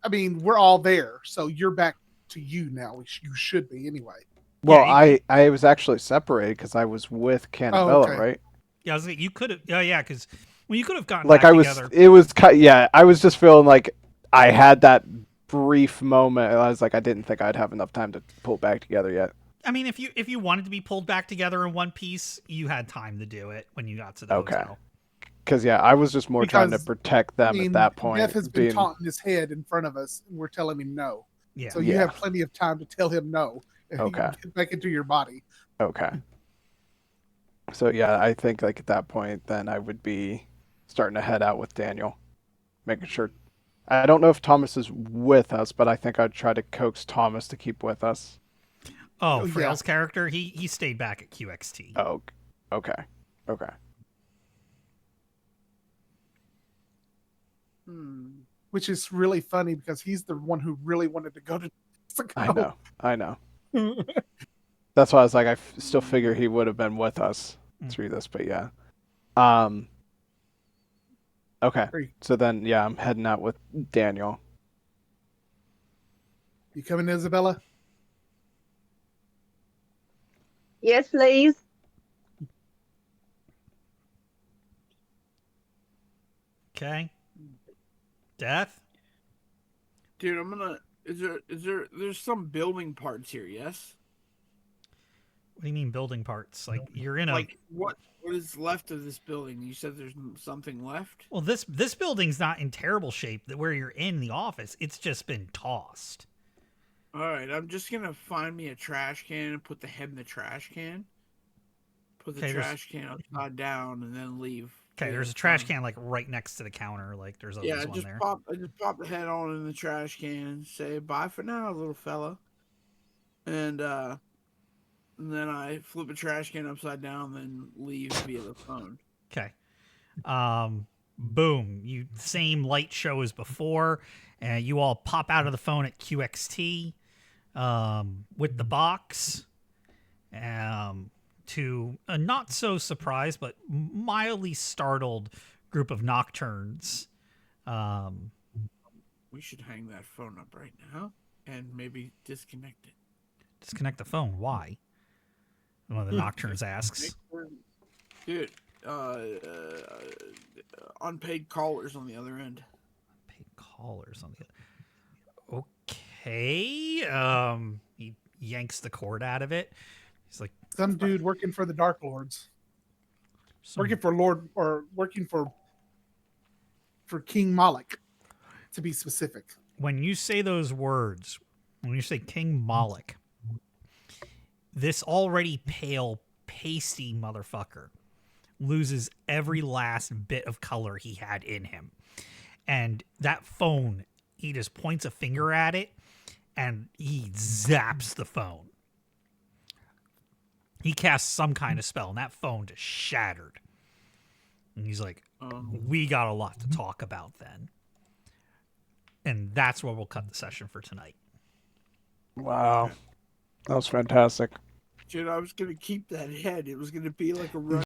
I mean, we're all there, so you're back to you now. You should be anyway. Well, Yeah, I was actually separated because I was with Cannabella, okay. right? Yeah, I was like, you could have. Yeah, because you could have gotten Like back I was, together. it was yeah. I was just feeling like I had that brief moment. And I was like, I didn't think I'd have enough time to pull back together yet. I mean, if you wanted to be pulled back together in one piece, you had time to do it when you got to the hotel. Because yeah, I was just more trying to Because, protect them at that point. Jeff has been taunting his head in front of us, and we're telling him no. Yeah. So you have plenty of time to tell him no. And you can get back into your body. Okay. So yeah, I think like at that point, then I would be starting to head out with Daniel, making sure. I don't know if Thomas is with us, but I think I'd try to coax Thomas to keep with us. Oh, yeah. Frail's character, he stayed back at QXT. Oh, okay. Which is really funny because he's the one who really wanted to go to Mexico. I know. That's why I was like, I still figure he would have been with us through this, but yeah. Okay. So then, yeah, I'm heading out with Daniel. You coming, Isabella? Yes, please. Okay. Death? Dude, I'm gonna. There's some building parts here, yes? What do you mean building parts? Like you're in a Like what is left of this building? You said there's something left? Well, this building's not in terrible shape that where you're in the office. It's just been tossed. All right, I'm just gonna find me a trash can and put the head in the trash can. Put the trash can upside down and then leave. Okay, there's a trash can like right next to the counter. Like there's always one just there. I just pop the head on in the trash can. Say bye for now, little fella. And then I flip a trash can upside down, then leave via the phone. Okay. Boom. You same light show as before, and you all pop out of the phone at QXT, with the box, to a not so surprised but mildly startled group of nocturnes. We should hang that phone up right now and maybe disconnect it. Disconnect the phone. Why? One of the nocturnes asks. Dude, unpaid callers on the other end. Unpaid callers on the other. Okay. He yanks the cord out of it. He's like, some dude working for the Dark Lords. Working for King Moloch, to be specific. When you say those words, when you say King Moloch, this already pale, pasty motherfucker loses every last bit of color he had in him. And that phone, he just points a finger at it and he zaps the phone. He casts some kind of spell and that phone just shattered. And he's like, we got a lot to talk about then. And that's where we'll cut the session for tonight. Wow. That was fantastic. Dude, I was going to keep that head. It was going to be like a run.